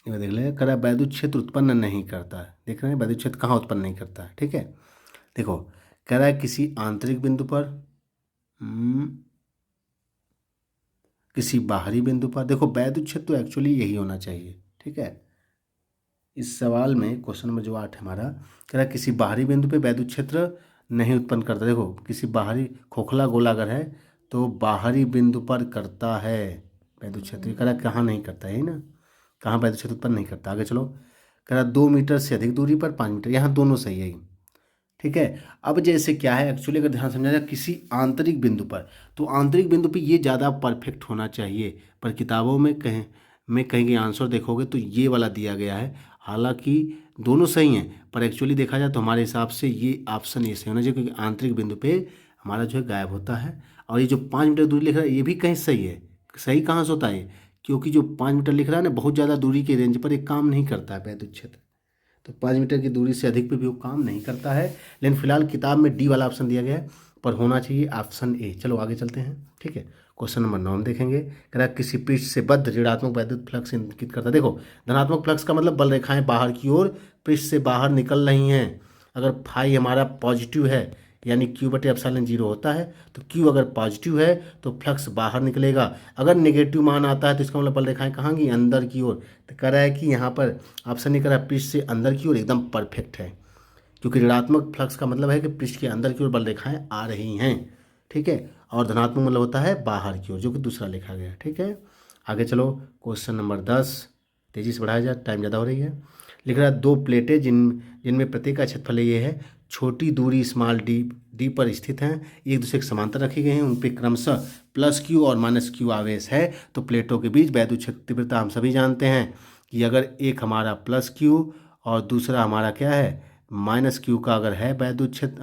ये देख ले, कह रहा है वैद्युत क्षेत्र उत्पन्न नहीं करता है। देख रहे हैं वैद्युत क्षेत्र कहाँ उत्पन्न नहीं करता है। ठीक है, देखो कह रहा है किसी आंतरिक बिंदु पर, किसी बाहरी बिंदु पर। देखो वैद्युत क्षेत्र तो एक्चुअली यही होना चाहिए। ठीक है, इस सवाल में क्वेश्चन नंबर जो 8 हमारा, कह रहा है किसी बाहरी बिंदु पे वैद्युत क्षेत्र नहीं उत्पन्न करता। देखो किसी बाहरी, खोखला गोला अगर है तो बाहरी बिंदु पर करता है वैद्युत क्षेत्र, कह रहा है कहाँ नहीं करता है ना, कहाँ वैद्युत क्षेत्र उत्पन्न नहीं करता। आगे चलो, कह रहा 2 मीटर से अधिक दूरी पर 5 मीटर, यहाँ दोनों सही है। ठीक है, अब जैसे क्या है एक्चुअली, अगर ध्यान समझा जाए किसी आंतरिक बिंदु पर, तो आंतरिक बिंदु पे ये ज़्यादा परफेक्ट होना चाहिए, पर किताबों में कहीं आंसर देखोगे तो ये वाला दिया गया है। हालांकि दोनों सही हैं, पर एक्चुअली देखा जाए तो हमारे हिसाब से ये ऑप्शन ये सही होना चाहिए, क्योंकि आंतरिक बिंदु पे हमारा जो है गायब होता है। और ये जो 5 मीटर दूरी लिख रहा है ये भी कहीं सही है। सही कहाँ से होता है, क्योंकि जो 5 मीटर लिख रहा है ना, बहुत ज़्यादा दूरी के रेंज पर एक काम नहीं करता है वैद्युत क्षेत्र, तो 5 मीटर की दूरी से अधिक पे भी वो काम नहीं करता है। लेकिन फिलहाल किताब में डी वाला ऑप्शन दिया गया है, पर होना चाहिए ऑप्शन ए। चलो आगे चलते हैं। ठीक है, क्वेश्चन नंबर 9 देखेंगे, कह रहा है किसी पृष्ठ से बद्ध ऋणात्मक वैद्युत फ्लक्स इंगित करता है। देखो धनात्मक फ्लक्स का मतलब बल रेखाएं बाहर की ओर पृष्ठ से बाहर निकल रही हैं। अगर फाई हमारा पॉजिटिव है, यानी Q/ε0 होता है, तो Q अगर पॉजिटिव है तो फ्लक्स बाहर निकलेगा। अगर नेगेटिव मान आता है तो इसका मतलब बल रेखाएं कहाँ गई, अंदर की ओर। तो कह रहा है कि यहाँ पर ऑप्शन नहीं, कह रहा है पृष्ठ से अंदर की ओर, एकदम परफेक्ट है, क्योंकि ऋणात्मक फ्लक्स का मतलब है कि पृष्ठ के अंदर की ओर बल रेखाएं आ रही हैं। ठीक है, और धनात्मक मतलब होता है बाहर की ओर, जो कि दूसरा लिखा गया है। ठीक है, आगे चलो क्वेश्चन नंबर 10, तेज़ी से बढ़ाया जाए, टाइम ज़्यादा हो रही है। लिख रहा है 2 प्लेटें जिनमें प्रत्येक का क्षेत्रफल ये है, छोटी दूरी स्मॉल डी पर स्थित हैं, एक दूसरे के समांतर रखी गई हैं, उन पर क्रमशः +Q और -Q आवेश है। तो प्लेटों के बीच वैद्युत क्षेत्र तीव्रता हम सभी जानते हैं कि अगर एक हमारा +Q और दूसरा हमारा क्या है -Q का अगर है वैद्युत क्षेत्र,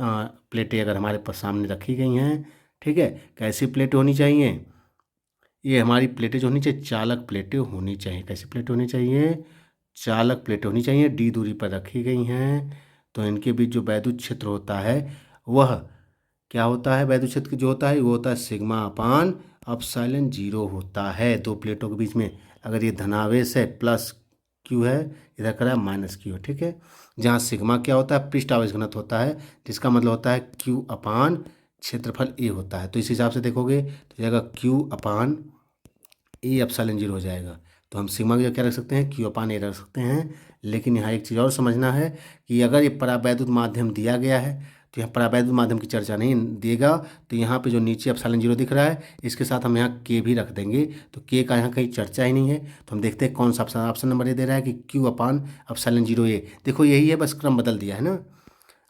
प्लेटें अगर हमारे पास सामने रखी गई हैं। ठीक है, कैसी प्लेट होनी चाहिए, ये हमारी प्लेटें जो होनी चाहिए चालक प्लेटें होनी चाहिए। कैसी प्लेटें होनी चाहिए, चालक प्लेटें होनी चाहिए, डी दूरी पर रखी गई हैं। तो इनके बीच जो वैद्युत क्षेत्र होता है वह क्या होता है, वैद्युत क्षेत्र जो होता है वो होता है σ/ε0 होता है। दो प्लेटों के बीच में अगर ये धनावेश है क्यू है, इधर करा है माइनस क्यू है, ठीक है। जहाँ सिग्मा क्या होता है, पृष्ठ आवेश घनत्व होता है, जिसका मतलब होता है क्यू अपान क्षेत्रफल ए होता है। तो इस हिसाब से देखोगे तो जाएगा Q upon A epsilon zero हो जाएगा। तो हम सिग्मा की जगह क्या रख सकते हैं, क्यू अपान ए रख सकते हैं। लेकिन यहाँ एक चीज़ और समझना है कि अगर ये परावैद्युत माध्यम दिया गया है तो यहाँ परावैद्युत माध्यम की चर्चा नहीं देगा, तो यहाँ पे जो नीचे एप्सिलॉन जीरो दिख रहा है इसके साथ हम यहाँ के भी रख देंगे। तो के का यहाँ कहीं चर्चा ही नहीं है। तो हम देखते हैं कौन सा ऑप्शन, ऑप्शन नंबर ये दे रहा है कि क्यू अपान एप्सिलॉन जीरो ए। देखो यही है, बस क्रम बदल दिया है ना,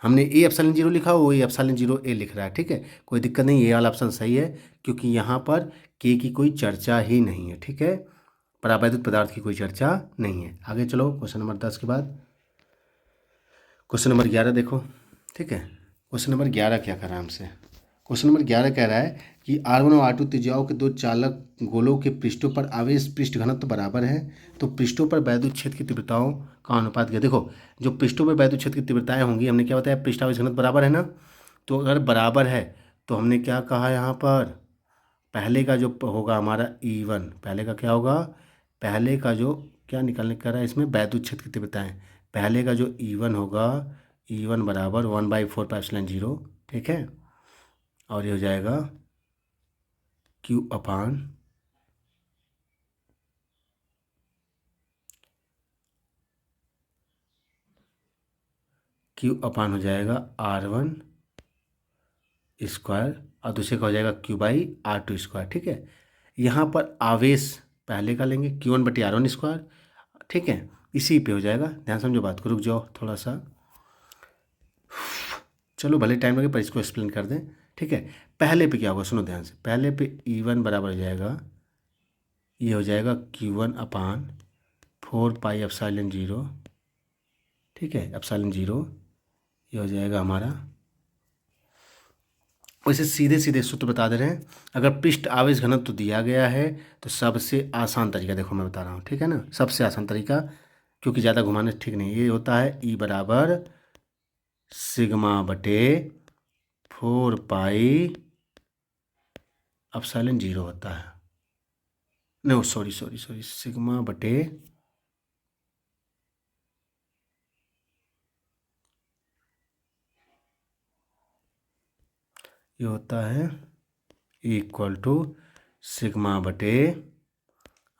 हमने ए एप्सिलॉन जीरो लिखा वो ए एप्सिलॉन जीरो ए लिख रहा है, ठीक है। कोई दिक्कत नहीं, ये वाला ऑप्शन सही है क्योंकि यहाँ पर के की कोई चर्चा ही नहीं है, ठीक है। परावैद्युत पदार्थ की कोई चर्चा नहीं है। आगे चलो क्वेश्चन नंबर 10 के बाद क्वेश्चन नंबर 11 देखो, ठीक है। क्वेश्चन नंबर 11 क्या कर रहा है हमसे, क्वेश्चन नंबर 11 कह रहा है कि R1 और R2 त्रिज्याओं के दो चालक गोलों के पृष्ठों पर आवेश पृष्ठ घनत्व बराबर है, तो पृष्ठों पर वैद्युत क्षेत्र की तीव्रताओं का अनुपात क्या। देखो जो पृष्ठों पर वैद्युत क्षेत्र की तीव्रताएं होंगी, हमने क्या बताया, पृष्ठ आवेश घनत्व बराबर है ना। तो अगर बराबर है तो हमने क्या कहा यहाँ पर, पहले का जो होगा हमारा E1, पहले का क्या होगा, पहले का जो क्या निकालने का रहा है इसमें, वैद्युत क्षेत्र की तीव्रताएं, पहले का जो E1 होगा, E1 बराबर 1/4π0, ठीक है। और ये हो जाएगा क्यू अपान हो जाएगा R1 स्क्वायर और दूसरे का हो जाएगा Q/R2 स्क्वायर, ठीक है। यहाँ पर आवेश पहले का लेंगे Q1/R1 स्क्वायर, ठीक है। इसी पे हो जाएगा, ध्यान समझो बात को, रुक जाओ थोड़ा सा, चलो भले टाइम लगे पर इसको एक्सप्लेन कर दें, ठीक है। पहले पे क्या होगा सुनो ध्यान से, पहले पे E1 बराबर हो जाएगा, ये हो जाएगा Q1/4πε0, ठीक है, एप्सिलॉन जीरो, ये हो जाएगा हमारा। वैसे सीधे सीधे सूत्र बता दे रहे हैं, अगर पृष्ठ आवेश घनत्व तो दिया गया है तो सबसे आसान तरीका देखो मैं बता रहा हूँ, ठीक है ना, सबसे आसान तरीका, क्योंकि ज़्यादा घुमाने ठीक नहीं, ये होता है E बराबर सिग्मा बटे 4π एप्सिलॉन जीरो होता है, नो सॉरी सिग्मा बटे ये होता है इक्वल टू सिग्मा बटे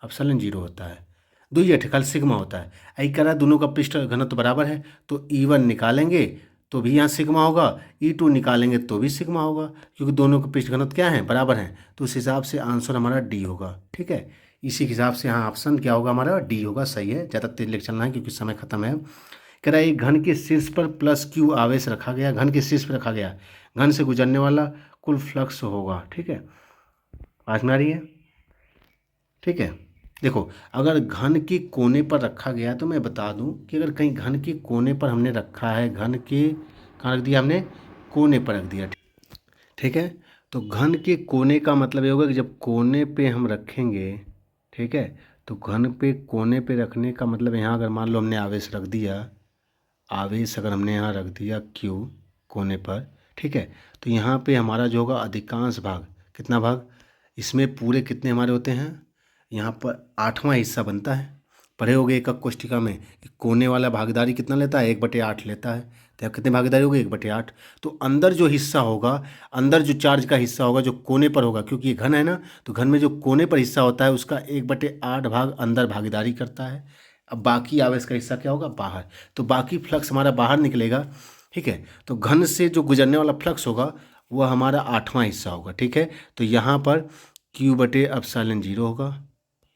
एप्सिलॉन जीरो होता है, दो ही अठकाल सिग्मा होता है। आई कह रहा है दोनों का पृष्ठ घनत्व बराबर है, तो E1 निकालेंगे तो भी यहाँ सिग्मा होगा, E2 निकालेंगे तो भी सिग्मा होगा, क्योंकि दोनों के पृष्ठ घनत्व क्या है, बराबर हैं। तो उस हिसाब से आंसर हमारा डी होगा, ठीक है। इसी के हिसाब से यहाँ ऑप्शन क्या होगा हमारा, डी होगा, सही है। ज़्यादा तेज लेकर चलना है क्योंकि समय खत्म है। कह रहा है एक घन के शीर्ष पर +Q आवेश रखा गया, घन के शीर्ष पर रखा गया, घन से गुजरने वाला कुल फ्लक्स होगा, ठीक है। आज में आ रही है, ठीक है। देखो अगर घन के कोने पर रखा गया तो मैं बता दूं कि अगर कहीं घन के कोने पर हमने रखा है, घन के कहाँ रख दिया हमने, कोने पर रख दिया, ठीक है। तो घन के कोने का मतलब ये होगा कि जब कोने पे हम रखेंगे, ठीक है, तो घन पे कोने पे रखने का मतलब यहाँ अगर मान लो हमने आवेश रख दिया, आवेश अगर हमने यहाँ रख दिया Q कोने पर, ठीक है, तो यहाँ पे हमारा जो होगा अधिकांश भाग, कितना भाग, इसमें पूरे कितने हमारे होते हैं, यहाँ पर 8वां हिस्सा बनता है। पढ़े होगे एकक कोष्ठिका में कि कोने वाला भागीदारी कितना लेता है, 1/8 लेता है। तो अब कितने भागीदारी हो गई, 1/8। तो अंदर जो हिस्सा होगा, अंदर जो चार्ज का हिस्सा होगा जो कोने पर होगा, क्योंकि ये घन है ना, तो घन में जो कोने पर हिस्सा होता है उसका 1/8 भाग अंदर भागीदारी करता है। अब बाकी आवेश का हिस्सा क्या होगा, बाहर। तो बाकी फ्लक्स हमारा बाहर निकलेगा, ठीक है। तो घन से जो गुजरने वाला फ्लक्स होगा वह हमारा 8वां हिस्सा होगा, ठीक है। तो यहाँ पर Q/ε0 होगा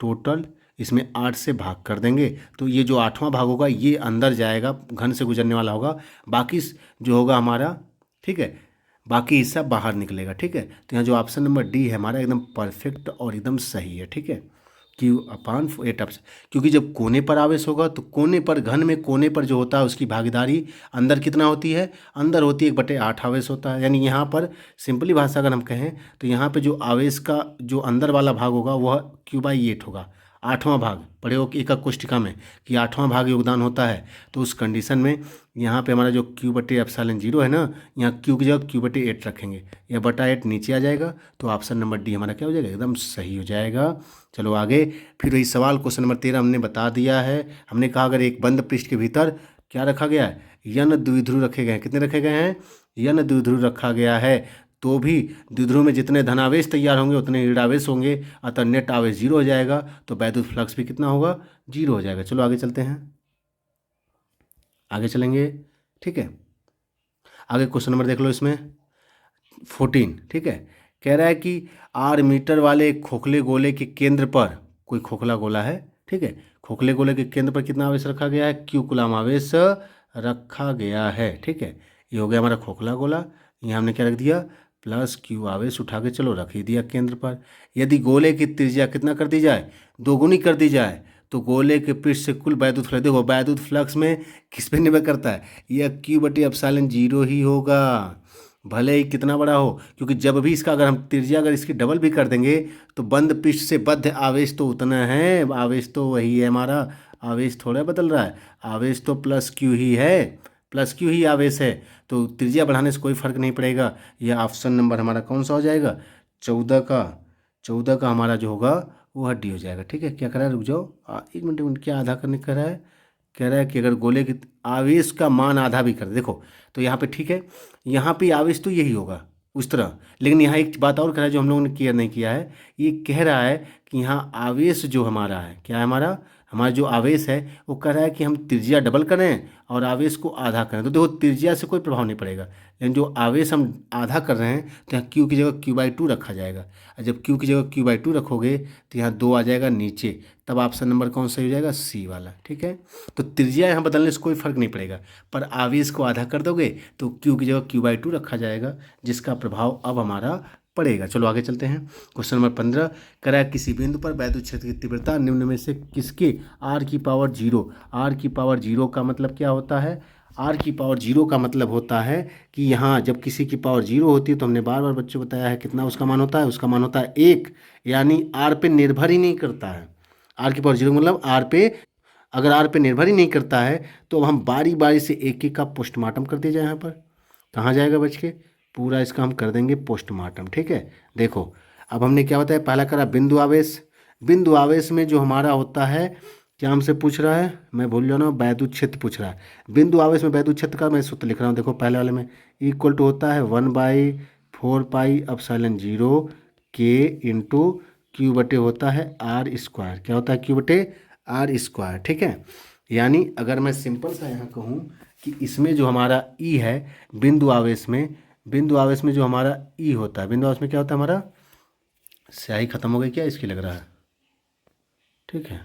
टोटल, इसमें 8 से भाग कर देंगे तो ये जो 8वां भाग होगा ये अंदर जाएगा, घन से गुजरने वाला होगा, बाकी जो होगा हमारा, ठीक है, बाकी हिस्सा बाहर निकलेगा, ठीक है। तो यहाँ जो ऑप्शन नंबर डी है हमारा एकदम परफेक्ट और एकदम सही है, ठीक है। Q/8, क्योंकि जब कोने पर आवेश होगा तो कोने पर, घन में कोने पर जो होता है उसकी भागीदारी अंदर कितना होती है, अंदर होती है 1/8 आवेश होता है। यानी यहाँ पर सिंपली भाषा अगर हम कहें तो यहाँ पे जो आवेश का जो अंदर वाला भाग होगा वह Q/8 होगा, आठवां भाग पढ़े हो कि एकक कोष्टिका में कि आठवां भाग योगदान होता है, तो उस कंडीशन में यहाँ पे हमारा जो क्यू बटे एप्सिलॉन 0 है ना, यहाँ क्यू की जगह क्यू बटे 8 रखेंगे, या बटा 8 नीचे आ जाएगा, तो ऑप्शन नंबर डी हमारा क्या हो जाएगा, एकदम सही हो जाएगा। चलो आगे, फिर वही सवाल क्वेश्चन नंबर 13 हमने बता दिया है। हमने कहा अगर एक बंद पृष्ठ के भीतर क्या रखा गया है, यन द्विध्रुव रखे गए हैं। कितने रखे गए हैं, यन द्विध्रुव रखा गया है, तो भी द्विध्रुव में जितने धनावेश तैयार होंगे उतने ऋणावेश होंगे, अतः नेट आवेश 0 हो जाएगा, तो वैद्युत फ्लक्स भी कितना होगा, 0 हो जाएगा। चलो आगे चलते हैं, आगे चलेंगे, ठीक है। आगे क्वेश्चन नंबर देख लो, इसमें 14, ठीक है। कह रहा है कि आर मीटर वाले एक खोखले गोले के केंद्र पर, कोई खोखला गोला है, ठीक है, खोखले गोले के केंद्र पर कितना आवेश रखा गया है, क्यू कूलम आवेश रखा गया है, ठीक है। ये हो गया हमारा खोखला गोला, यहाँ हमने क्या रख दिया, प्लस क्यू आवेश उठा के चलो रख ही दिया केंद्र पर। यदि गोले की त्रिज्या कितना कर दी जाए, दोगुनी कर दी जाए, तो गोले के पृष्ठ से कुल वैद्युत फ्लक्स, देखो वैद्युत फ्लक्स में किस पे निर्भर करता है, यह क्यू बटे एप्सिलॉन 0 ही होगा, भले ही कितना बड़ा हो, क्योंकि जब भी इसका अगर हम त्रिज्या अगर इसकी डबल भी कर देंगे तो बंद पृष्ठ से बद्ध आवेश तो उतना है, आवेश तो वही है हमारा, आवेश थोड़ा बदल रहा है, आवेश तो प्लस क्यू ही है, प्लस क्यू ही आवेश है, तो त्रिज्या बढ़ाने से कोई फर्क नहीं पड़ेगा। यह ऑप्शन नंबर हमारा कौन सा हो जाएगा, 14 का हमारा जो होगा वो हड्डी हो जाएगा, ठीक है। क्या कह रहा है, रुक जाओ, एक मिनट, क्या आधा करने कह रहा है, कह रहा है कि अगर गोले की आवेश का मान आधा भी कर दे, देखो तो यहाँ पे ठीक है, यहाँ पे आवेश तो यही होगा उस तरह, लेकिन यहाँ एक बात और कह रहा है जो हम लोगों ने क्लियर नहीं किया है, ये कह रहा है कि यहाँ आवेश जो हमारा है, क्या है हमारा, हमारा जो आवेश है वो कह रहा है कि हम त्रिज्या डबल करें और आवेश को आधा करें, तो देखो त्रिज्या से कोई प्रभाव नहीं पड़ेगा, लेकिन जो आवेश हम आधा कर रहे हैं तो यहाँ क्यू की जगह Q/2 रखा जाएगा, और जब क्यू की जगह Q/2 रखोगे तो यहाँ 2 आ जाएगा नीचे, तब ऑप्शन नंबर कौन सा हो जाएगा, सी वाला, ठीक है। तो त्रिज्या यहाँ बदलने से कोई फर्क नहीं पड़ेगा, पर आवेश को आधा कर दोगे तो क्यू की जगह Q/2 रखा जाएगा, जिसका प्रभाव अब हमारा पड़ेगा। चलो आगे चलते हैं, क्वेश्चन नंबर 15 करा है किसी बिंदु पर वैद्युत क्षेत्र की तीव्रता निम्न में से किसके r की पावर 0, r की पावर 0 का मतलब क्या होता है, r की पावर 0 का मतलब होता है कि यहाँ जब किसी की पावर 0 होती है तो हमने बार बार बच्चों को बताया है कितना उसका मान होता है, उसका मान होता है 1, यानी r पे निर्भर ही नहीं करता है, r की पावर 0 मतलब r पे, अगर r पे निर्भर ही नहीं करता है तो अब हम बारी बारी से एक एक का पोस्टमार्टम कर दिया जाए, यहाँ पर कहाँ जाएगा बच के, पूरा इसका हम कर देंगे पोस्टमार्टम, ठीक है। देखो अब हमने क्या बताया, पहला करा बिंदु आवेश, बिंदु आवेश में जो हमारा होता है, क्या हमसे पूछ रहा है, मैं भूल जाऊँ ना, वैद्युत क्षेत्र पूछ रहा है, बिंदु आवेश में वैद्युत क्षेत्र का मैं सूत्र लिख रहा हूँ, देखो पहले वाले में इक्वल टू होता है 1/4 पाई एप्सिलॉन 0 के इंटू क्यू बटे होता है r², क्या होता है क्यू बटे r², ठीक है। यानी अगर मैं सिंपल सा यहाँ कहूँ कि इसमें जो हमारा ई है बिंदु आवेश में, बिंदु आवेश में जो हमारा ई होता है, बिंदु आवेश में क्या होता है हमारा, स्याही खत्म हो गई क्या इसकी, लग रहा है, ठीक है,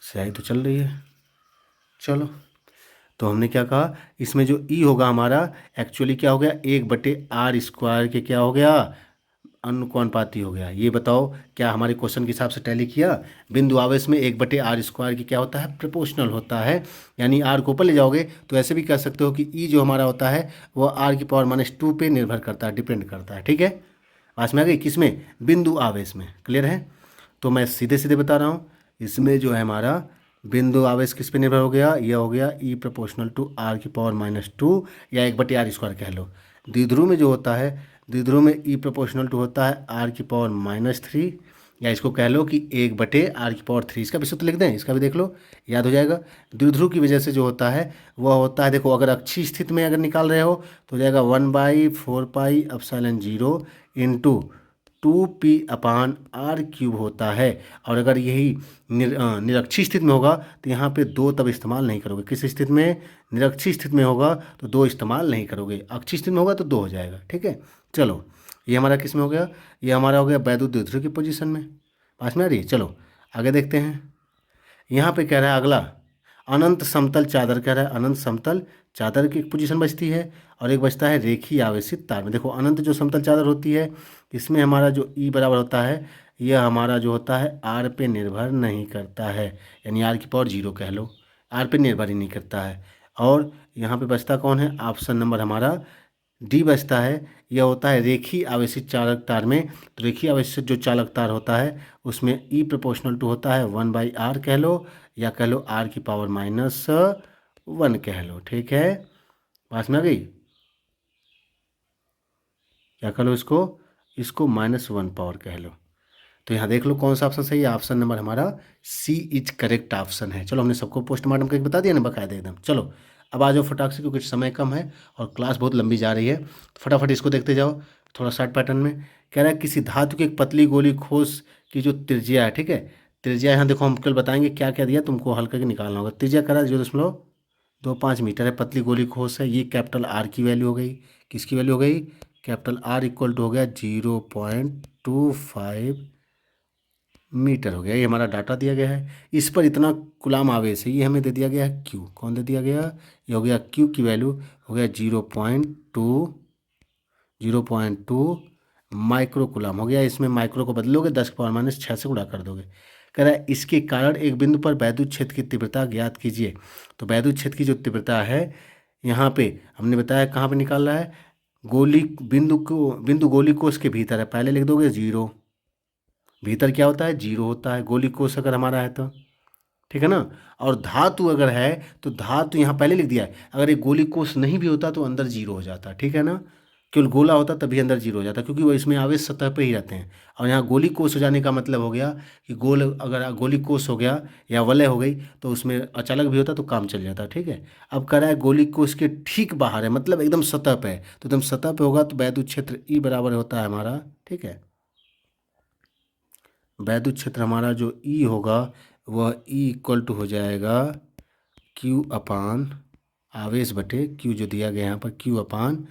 स्याही तो चल रही है। चलो तो हमने क्या कहा, इसमें जो ई होगा हमारा एक्चुअली क्या हो गया, 1/r² के क्या हो गया, अनुपाती हो गया। ये बताओ क्या हमारे क्वेश्चन के हिसाब से टैली किया, बिंदु आवेश में 1/r² की क्या होता है, प्रोपोर्शनल होता है, यानी r को ऊपर ले जाओगे तो ऐसे भी कह सकते हो कि ई जो हमारा होता है वह r⁻² पे निर्भर करता है, डिपेंड करता है, ठीक है। पास में आ गई, किस में, बिंदु आवेश में, क्लियर है। तो मैं सीधे सीधे बता रहा हूँ, इसमें जो है हमारा बिंदु आवेश किस पे निर्भर हो गया, यह हो गया E∝r⁻², या 1/r² कह लो। द्विध्रुव में जो होता है, द्विध्रुव में E∝2 होता है r⁻3, या इसको कह लो कि 1/r⁻3, इसका भी सूत्र लिख दें, इसका भी देख लो, याद हो जाएगा। द्विध्रुव की वजह से जो होता है वह होता है, देखो अगर अक्षीय स्थिति में अगर निकाल रहे हो तो हो जाएगा 1/4 पाई एप्सिलॉन 0 इंटू 2p/r³ होता है, और अगर यही निरक्षीय स्थिति में होगा तो यहाँ पे 2 तब इस्तेमाल नहीं करोगे, किस स्थिति में, निरक्षीय स्थिति में होगा तो 2 इस्तेमाल नहीं करोगे, अक्षीय स्थिति में होगा तो 2 हो जाएगा, ठीक है। चलो ये हमारा किस में हो गया, ये हमारा हो गया वैद्युत द्विध्रुव की पोजीशन में, पास में आ रही है। चलो आगे देखते हैं, यहाँ पे कह रहा है अगला अनंत समतल चादर, कह रहा है अनंत समतल चादर की एक पोजीशन बचती है, और एक बचता है रेखीय आवेशित तार में। देखो अनंत जो समतल चादर होती है इसमें हमारा जो ई बराबर होता है, यह हमारा जो होता है आर पे निर्भर नहीं करता है, यानी r⁻0 कह लो, आर पे निर्भर ही नहीं करता है। और यहाँ पे बचता कौन है, ऑप्शन नंबर हमारा डी बचता है, यह होता है रेखीय आवेशित चालक तार में। तो रेखीय आवेशित जो चालक तार होता है उसमें ई प्रोपोर्शनल टू होता है 1/r कह लो, या कह लो r⁻⁻1 कह लो। ठीक है, पास में आ गई। क्या कह लो इसको, इसको -1 पावर कह लो। तो यहाँ देख लो कौन सा ऑप्शन सही है। ऑप्शन नंबर हमारा सी इज करेक्ट ऑप्शन है। चलो हमने सबको पोस्टमार्टम करके बता दिया ना बकायदा एकदम। चलो अब आ जाओ फटाक से, क्योंकि समय कम है और क्लास बहुत लंबी जा रही है, तो फटाफट इसको देखते जाओ थोड़ा शॉर्ट पैटर्न में। कह रहा है किसी धातु की एक पतली गोली खोस की जो त्रिज्या है, ठीक है, त्रिज्या यहाँ देखो हम कल बताएंगे क्या क्या दिया, तुमको हल करके निकालना होगा। त्रिज्या कह रहा है 0.25 मीटर है, पतली गोली खोस है, ये कैपिटल आर की वैल्यू हो गई। किसकी वैल्यू हो गई, कैपिटल आर इक्वल टू हो गया 0.25 मीटर हो गया। ये हमारा डाटा दिया गया है। इस पर इतना कुलाम आवेश है, ये हमें दे दिया गया है क्यू। कौन दे दिया गया, ये हो गया क्यू की वैल्यू हो गया 0.2 माइक्रो कुलाम हो गया। इसमें माइक्रो को बदलोगे 10⁻⁻6 से गुणा कर दोगे। कह रहा है इसके कारण एक बिंदु पर वैद्युत क्षेत्र की तीव्रता ज्ञात कीजिए। तो वैद्युत क्षेत्र की जो तीव्रता है यहाँ पे हमने बताया कहाँ पे निकाल रहा है, गोली बिंदु गोली कोष के भीतर है। पहले लिख दोगे 0, भीतर क्या होता है 0 होता है, गोली कोष अगर हमारा है तो, ठीक है ना। और धातु अगर है तो धातु यहाँ पहले लिख दिया है, अगर एक गोली कोष नहीं भी होता तो अंदर 0 हो जाता, ठीक है ना। केवल गोला होता तभी अंदर 0 हो जाता, क्योंकि वो इसमें आवेश सतह पे ही रहते हैं। और यहाँ गोली कोष हो जाने का मतलब हो गया कि गोल अगर गोली कोष हो गया या वलय हो गई तो उसमें अचालक भी होता तो काम चल जाता, ठीक है। अब कह रहा है गोली कोष के ठीक बाहर है, मतलब एकदम सतह पे है, तो एकदम सतह पे होगा तो वैद्युत क्षेत्र ई बराबर होता है हमारा, ठीक है। वैद्युत क्षेत्र हमारा जो ई होगा वह ई इक्वल टू हो जाएगा क्यू अपान आवेश बटे क्यू जो दिया गया यहाँ पर क्यू अपान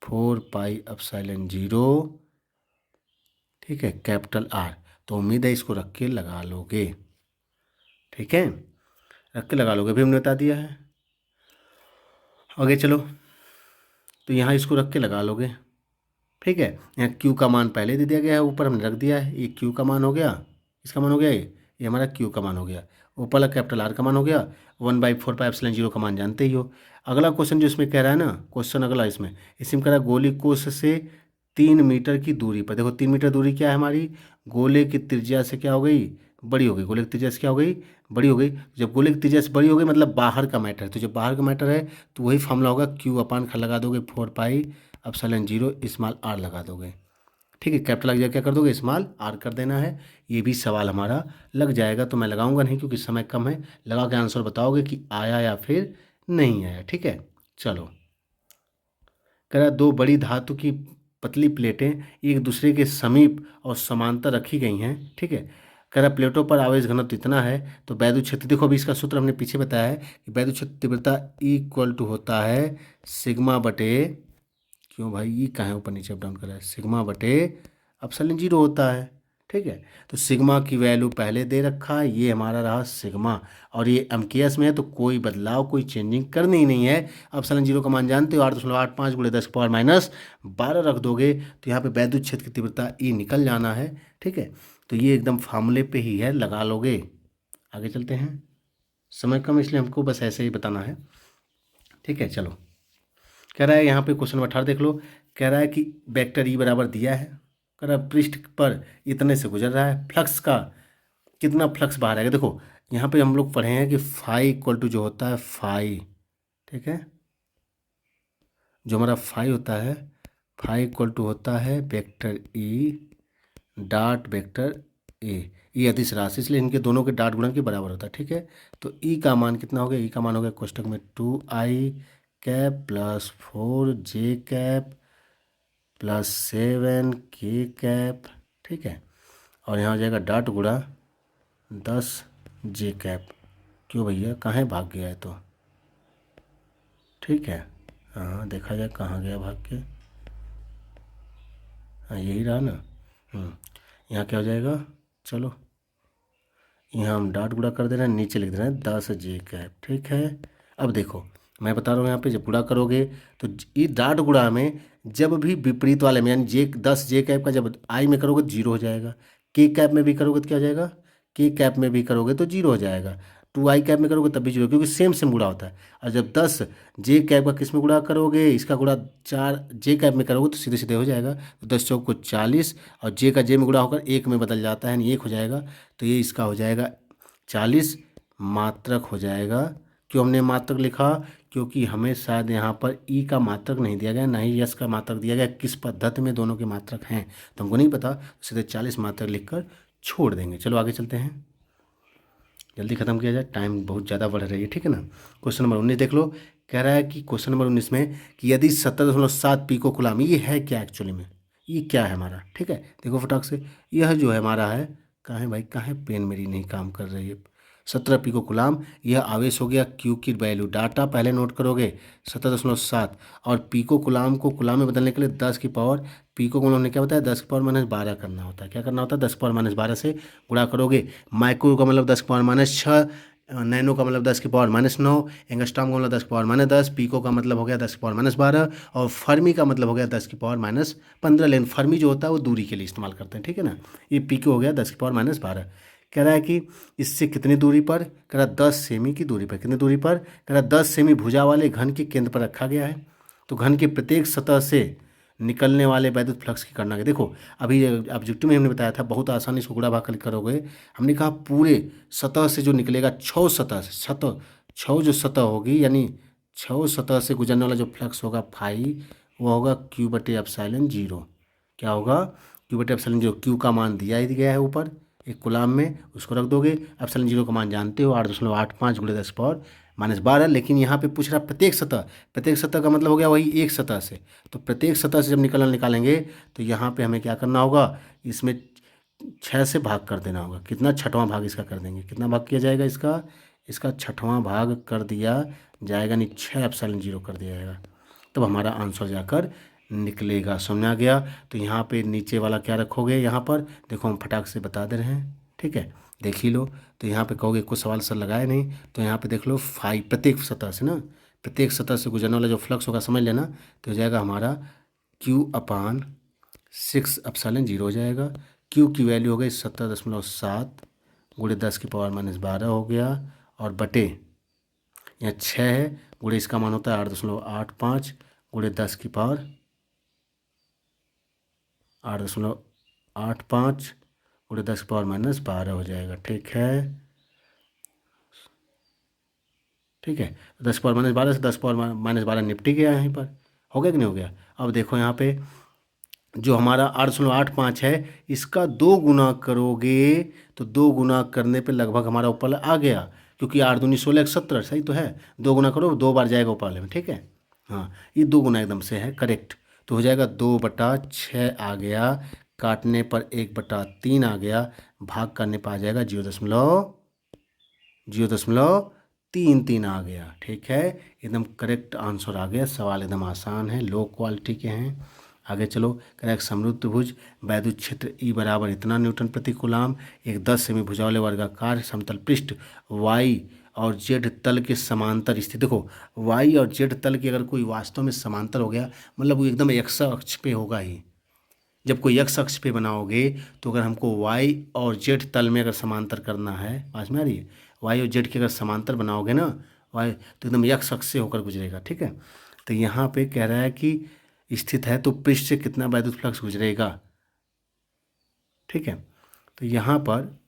4πε0, ठीक है, कैपिटल आर। तो उम्मीद है इसको रख के लगा लोगे, ठीक है, रख के लगा लोगे, अभी हमने बता दिया है। आगे चलो, तो यहाँ इसको रख के लगा लोगे, ठीक है। यहाँ क्यू का मान पहले दे दिया गया है, ऊपर हमने रख दिया है, ये क्यू का मान हो गया, इसका मान हो गया, ये हमारा क्यू का मान हो गया, ऊपर वाला कैपिटल आर का मान हो गया, 1/4πε0 का मान जानते ही हो। अगला क्वेश्चन जो इसमें कह रहा है ना, क्वेश्चन अगला इसमें कह रहा है गोली कोष से 3 मीटर की दूरी पर, देखो 3 मीटर दूरी क्या है हमारी, गोले की त्रिज्या से क्या हो गई, बड़ी हो गई, गोले की त्रिज्या से क्या हो गई, बड़ी हो गई। जब गोले की त्रिज्या से बड़ी हो गई मतलब बाहर का मैटर है, तो जब बाहर का मैटर है तो वही फॉर्मूला होगा क्यू अपान खा लगा दोगे 4πε0 स्मॉल आर लगा दोगे, ठीक है। कैपिटल लग जाए क्या कर दोगे, स्मॉल आर कर देना है। ये भी सवाल हमारा लग जाएगा, तो मैं लगाऊंगा नहीं क्योंकि समय कम है, लगा के आंसर बताओगे कि आया या फिर नहीं आया, ठीक है। चलो, कह रहा दो बड़ी धातु की पतली प्लेटें एक दूसरे के समीप और समांतर रखी गई हैं, ठीक है। कह रहा प्लेटों पर आवेश घनत्व इतना है तो वैद्युत क्षेत्र, देखो अभी इसका सूत्र हमने पीछे बताया है कि वैद्युत क्षेत्र तीव्रता इक्वल टू होता है सिग्मा बटे, क्यों भाई ये कहाँ है ऊपर नीचे अप डाउन कर रहा है, सिग्मा बटे एप्सिलॉन 0 होता है, ठीक है। तो सिग्मा की वैल्यू पहले दे रखा है, ये हमारा रहा सिग्मा, और ये एमकेएस में है तो कोई बदलाव कोई चेंजिंग करनी ही नहीं है। एप्सिलॉन 0 का मान जानते हो 8.85 × 10⁻⁻12 रख दोगे तो यहाँ पे वैद्युत क्षेत्र की तीव्रता ई निकल जाना है, ठीक है। तो ये एकदम फार्मूले पे ही है, लगा लोगे। आगे चलते हैं, समय कम इसलिए हमको बस ऐसे ही बताना है, ठीक है। चलो, कह रहा है यहाँ पे क्वेश्चन नंबर 18 देख लो। कह रहा है कि वेक्टर ई बराबर दिया है, कह रहा है पृष्ठ पर इतने से गुजर रहा है, फ्लक्स का कितना फ्लक्स बाहर आएगा। देखो यहाँ पे हम लोग पढ़े हैं कि फाई इक्वल टू जो होता है फाई, ठीक है, जो हमारा फाई होता है, फाई इक्वल टू होता है vector E dot vector A, ये अदिश राशि, इसलिए इनके दोनों के डॉट गुणन के बराबर होता है, ठीक है। तो ई का मान कितना हो गया, ई का मान हो गया कोष्टक में 2i cap plus 4j cap plus 7k cap, ठीक है। और यहाँ हो जाएगा डॉट गुणा 10j कैप। क्यों भैया कहाँ है, भाग गया है तो, ठीक है। हाँ देखा जाए कहाँ गया भाग के, हाँ यही रहा ना। यहाँ क्या हो जाएगा, चलो यहाँ हम डॉट गुणा कर दे रहे हैं, नीचे लिख दे रहे हैं 10j कैप, ठीक है। अब देखो मैं बता रहा हूँ यहाँ पे जब गुणा करोगे तो ये डॉट गुणा में जब भी विपरीत वाले में यानी 10j कैप का जब आई में करोगे तो 0 हो जाएगा, के कैप में भी करोगे तो क्या हो जाएगा, के कैप में भी करोगे तो 0 हो जाएगा। टू आई कैप में करोगे तब भी जीरो, क्योंकि सेम सेम गुणा होता है। और जब 10 जे कैप का किस में गुणा करोगे, इसका गुणा 4 जे कैप में करोगे तो सीधे सीधे हो जाएगा। तो 10 चौक को 40 और जे का जे में गुणा होकर 1 में बदल जाता है, यानी 1 हो जाएगा। तो ये इसका हो जाएगा 40 मात्रक हो जाएगा। क्यों हमने मात्रक लिखा, क्योंकि हमें शायद यहाँ पर ई का मात्रक नहीं दिया गया, ना ही यस का मात्रक दिया गया। किस पद्धति में दोनों के मात्रक हैं तो हमको नहीं पता, सीधे 40 मात्रक लिखकर छोड़ देंगे। चलो आगे चलते हैं, जल्दी खत्म किया जाए, टाइम बहुत ज़्यादा बढ़ रही है, ठीक है ना। क्वेश्चन नंबर 19 देख लो। कह रहा है कि क्वेश्चन नंबर 19 में कि यदि 17.7 पिको कूलाम, ये है क्या एक्चुअली में, ये क्या है हमारा, ठीक है। देखो फटाक से, यह जो है हमारा है, कहाँ है भाई, कहाँ है पेन, मेरी नहीं काम कर रही है। 17 पिको कूलाम, यह आवेश हो गया। क्यू की वैल्यू डाटा पहले नोट करोगे 17.7, और पिको कूलाम को कूलाम में बदलने के लिए 10 की पावर, पिको को उन्होंने क्या बताया, 10 की पावर माइनस 12 करना होता है। क्या करना होता है, 10 की पावर माइनस 12 से गुणा करोगे। माइक्रो का मतलब 10 की पावर माइनस 6, नैनो का मतलब 10 की पावर माइनस 9, एंगस्ट्रॉम का मतलब 10 की पावर माइनस 10, पीको का मतलब हो गया 10 की पावर माइनस 12, और फर्मी का मतलब हो गया 10 की पावर माइनस 15। लेकिन फर्मी जो होता है वो दूरी के लिए इस्तेमाल करते हैं, ठीक है ना। ये पीको हो गया 10 की पावर माइनस 12। कह रहा है कि इससे कितनी दूरी पर, कह रहा 10 सेमी की दूरी पर। कितनी दूरी पर, कह रहा 10 सेमी भुजा वाले घन के केंद्र पर रखा गया है। तो घन की प्रत्येक सतह से निकलने वाले वैद्युत फ्लक्स की गणना की। देखो अभी ऑब्जेक्टिव में हमने बताया था, बहुत आसानी से गुणा भाग कर करोगे। हमने कहा पूरे सतह से जो निकलेगा, 6 सतह से, सतह 6 जो सतह होगी, यानी 6 सतह से गुजरने वाला जो फ्लक्स होगा फाई, वो होगा क्यू बटे एप्सिलॉन जीरो। क्या होगा, क्यू बटे एप्सिलॉन जीरो। क्यू का मान दिया ही गया है ऊपर एक कूलाम में, उसको रख दोगे। एप्सिलॉन जीरो का मान जानते हो, 8.85 × 10 पावर माइनस 12। लेकिन यहाँ पे पूछ रहा प्रत्येक सतह, प्रत्येक सतह का मतलब हो गया वही एक सतह से। तो प्रत्येक सतह से जब निकालेंगे तो यहाँ पे हमें क्या करना होगा, इसमें 6 से भाग कर देना होगा। कितना, छठवां भाग इसका कर देंगे। कितना भाग किया जाएगा इसका, इसका छठवां भाग कर दिया जाएगा, नहीं 6 एप्सिलॉन जीरो कर दिया जाएगा, तब हमारा आंसर जाकर निकलेगा। समझ आ गया। तो यहाँ पे नीचे वाला क्या रखोगे, यहाँ पर देखो हम फटाक से बता दे रहे हैं, ठीक है, देख ही लो। तो यहाँ पे कहोगे कुछ सवाल सर लगाए नहीं, तो यहाँ पे देख लो फाइव, प्रत्येक सतह से ना, प्रत्येक सतह से गुजरने वाला जो फ्लक्स होगा समझ लेना, तो हो जाएगा हमारा Q/6 एप्सिलॉन जीरो हो जाएगा। Q की वैल्यू हो गई 17.7 × 10 की पावर माइनस 12 हो गया, और बटे यहाँ 6 है, गुणे इसका मान होता है 8.85 × 10 की पावर 8.85 × 10 की पावर माइनस 12 हो जाएगा, ठीक है। ठीक है, 10 पावर माइनस 12 से 10 पावर माइनस 12 निपटी गया है, यहीं पर हो गया कि नहीं हो गया। अब देखो यहाँ पे जो हमारा 8.85 है, इसका 2 गुना करोगे तो 2 गुना करने पे लगभग हमारा ऊपर आ गया, क्योंकि 8 दूनी 16 1 17 सही तो है। 2 गुना करो, 2 बार जाएगा ऊपर वाले में, ठीक है। हाँ, ये 2 गुना एकदम से है करेक्ट। तो हो जाएगा 2/6 आ गया, काटने पर 1/3 आ गया, भाग करने पर आ जाएगा 0.033 आ गया, ठीक है। एकदम करेक्ट आंसर आ गया। सवाल एकदम आसान है, लो क्वालिटी के हैं। आगे चलो, करेक्ट। समृद्ध भुज वैद्युत क्षेत्र ई बराबर इतना न्यूटन प्रति कूलाम, एक 10 सेमी भुजा वाले वर्गाकार समतल पृष्ठ वाई और जेड तल के समांतर स्थित। देखो वाई और जेड तल की अगर कोई वास्तव में समांतर हो गया, मतलब वो एकदम एक्स अक्ष पे होगा ही। जब कोई एक्स अक्ष पे बनाओगे तो अगर हमको वाई और जेड तल में अगर समांतर करना है, पास में आ रही है, वाई और जेड के अगर समांतर बनाओगे ना, वाई तो एकदम एक्स अक्ष से होकर गुजरेगा, ठीक है। तो यहाँ पे कह रहा है कि स्थित है तो पृष्ठ से कितना वैद्युत फ्लक्स गुजरेगा, ठीक है। तो यहाँ पर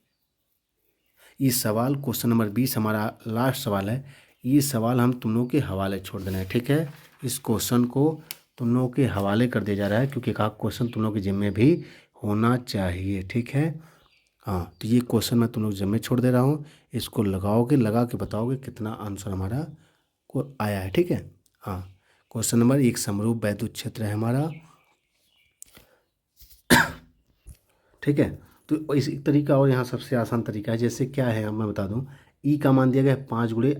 ये सवाल क्वेश्चन नंबर 20 हमारा लास्ट सवाल है। ये सवाल हम तुम लोगों के हवाले छोड़ देना है, ठीक है। इस क्वेश्चन को तुम लोगों के हवाले कर दिया जा रहा है, क्योंकि एक क्वेश्चन तुम लोगों के जिम्मे भी होना चाहिए, ठीक है। हाँ, तो ये क्वेश्चन मैं तुम लोग जिम्मे छोड़ दे रहा हूँ। इसको लगाओगे, लगा के बताओगे कितना आंसर हमारा को आया है, ठीक है। हाँ, क्वेश्चन नंबर 1 समरूप वैद्युत क्षेत्र है हमारा, ठीक है। तो इस तरीका, और यहाँ सबसे आसान तरीका है, जैसे क्या है मैं बता दूँ। ई का मान दिया गया है 5 ×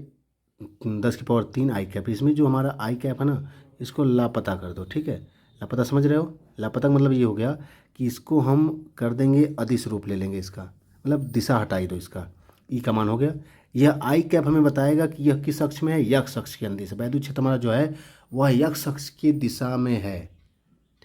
10 की पावर 3 आई कैप। इसमें जो हमारा आई कैप है ना, इसको लापता कर दो, ठीक है। लापता समझ रहे हो, लापता का मतलब ये हो गया कि इसको हम कर देंगे अदिश रूप ले लेंगे इसका, मतलब दिशा हटाई दो इसका। ई का मान हो गया। यह आई कैप हमें बताएगा कि यह किस अक्ष में है, यक्ष अक्ष के अंदर से। वैद्युत क्षेत्र हमारा जो है वह यक्ष अक्ष की दिशा में है,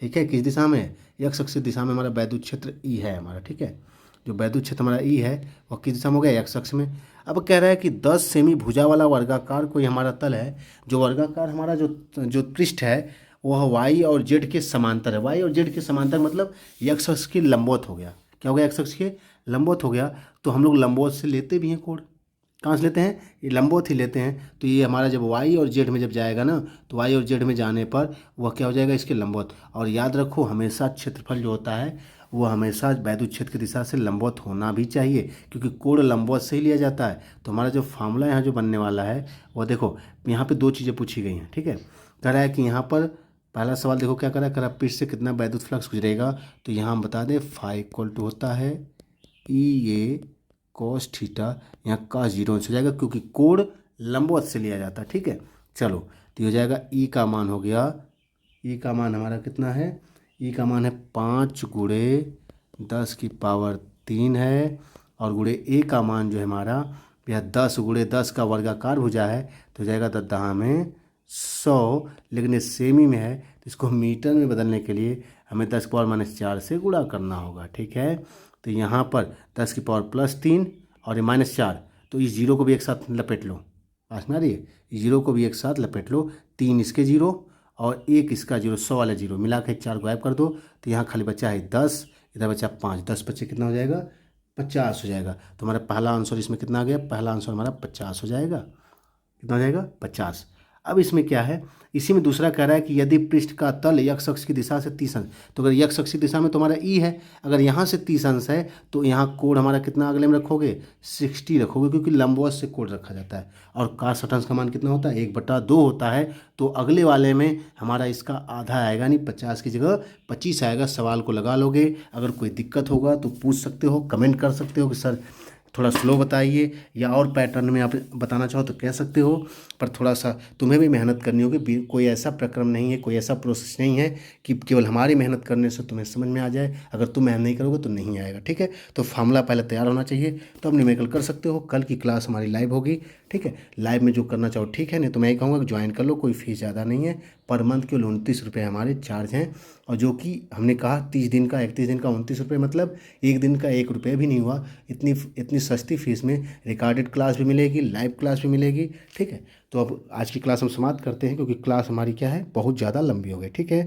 ठीक है। किस दिशा में, यक्ष अक्ष दिशा में हमारा वैद्युत क्षेत्र ई है हमारा, ठीक है। जो वैद्युत क्षेत्र हमारा ई है वह किस दिशा में हो गया, एक्स अक्ष में। अब कह रहा है कि 10 सेमी भुजा वाला वर्गाकार कोई हमारा तल है, जो वर्गाकार हमारा जो जो पृष्ठ है वह वाई और जेड के समांतर है। वाई और जेड के समांतर मतलब एक्स अक्ष के लंबवत हो गया। क्या हो गया, एक्स अक्ष के लंबवत हो गया। तो हम लोग लंबवत से लेते भी हैं कोण, कहाँ से लेते हैं, ये लंबवत ही लेते हैं। तो ये हमारा जब वाई और जेड में जब जाएगा ना, तो वाई और जेड में जाने पर वह क्या हो जाएगा, इसके लंबवत। और याद रखो हमेशा क्षेत्रफल जो होता है वो हमेशा वैद्युत क्षेत्र की दिशा से लंबवत होना भी चाहिए, क्योंकि कोण लंबवत से ही लिया जाता है। तो हमारा जो फार्मूला यहाँ जो बनने वाला है वो देखो, यहाँ पे दो चीज़ें पूछी गई हैं, ठीक है। कह रहा है कि यहाँ पर पहला सवाल देखो क्या कह रहा है पृष्ठ से कितना वैद्युत फ्लक्स गुजरेगा। तो यहाँ हम बता दें फाई इक्वल टू होता है ई ए कॉस थीटा, यहाँ का 0 हो जाएगा क्योंकि कोण लंबवत से लिया जाता है, ठीक है। चलो तो ये हो जाएगा ई का मान हो गया, ई का मान हमारा कितना है, ई का मान है 5 गुणे 10⁻³ है। और गुणे ए का मान जो है हमारा यह 10 गुणे 10 का वर्गाकार भुजा है, तो हो जाएगा 10 में 100। लेकिन ये सेमी में है तो इसको मीटर में बदलने के लिए हमें 10⁻⁻4 से गुणा करना होगा, ठीक है। तो यहाँ पर 10⁻+3 और ये -4, तो इस जीरो को भी एक साथ लपेट लो, पास में आ रही है, इस जीरो को भी एक साथ लपेट लो। 3 इसके जीरो और 1 इसका जीरो, 100 वाला जीरो मिला के 4 गायब कर दो। तो यहाँ खाली बचा है 10, इधर बचा 5, 10 बच्चे कितना हो जाएगा, 50 हो जाएगा। तो हमारा पहला आंसर इसमें कितना आ गया, पहला आंसर हमारा 50 हो जाएगा। कितना हो जाएगा, 50। अब इसमें क्या है, इसी में दूसरा कह रहा है कि यदि पृष्ठ का तल x अक्ष की दिशा से 30 अंश, तो अगर x अक्ष की दिशा में तो हमारा ई है, अगर यहाँ से 30 अंश है तो यहाँ कोण हमारा कितना अगले में रखोगे, 60 रखोगे, क्योंकि लंबवत से कोण रखा जाता है। और cos 60 अंश का मान कितना होता है, 1/2 होता है। तो अगले वाले में हमारा इसका आधा आएगा, नहीं 50 की जगह 25 आएगा। सवाल को लगा लोगे, अगर कोई दिक्कत होगा तो पूछ सकते हो, कमेंट कर सकते हो कि सर थोड़ा स्लो बताइए, या और पैटर्न में आप बताना चाहो तो कह सकते हो। पर थोड़ा सा तुम्हें भी मेहनत करनी होगी, कोई ऐसा प्रक्रम नहीं है, कोई ऐसा प्रोसेस नहीं है कि केवल हमारी मेहनत करने से तुम्हें समझ में आ जाए। अगर तुम मेहनत नहीं करोगे तो नहीं आएगा, ठीक है। तो फार्मूला पहले तैयार होना चाहिए, तो अब न्यूमेरिकल कर सकते हो। कल की क्लास हमारी लाइव होगी, ठीक है। लाइव में जो करना चाहो ठीक है, नहीं तो मैं ही कहूँगा कि ज्वाइन कर लो, कोई फीस ज़्यादा नहीं है। पर मंथ केवल 29 रुपये हमारे चार्ज हैं, और जो कि हमने कहा 30 दिन का 31 दिन का 29 रुपये, मतलब एक दिन का 1 रुपये भी नहीं हुआ। इतनी सस्ती फीस में रिकॉर्डेड क्लास भी मिलेगी, लाइव क्लास भी मिलेगी, ठीक है। तो अब आज की क्लास हम समाप्त करते हैं, क्योंकि क्लास हमारी क्या है, बहुत ज़्यादा लंबी हो गई, ठीक है।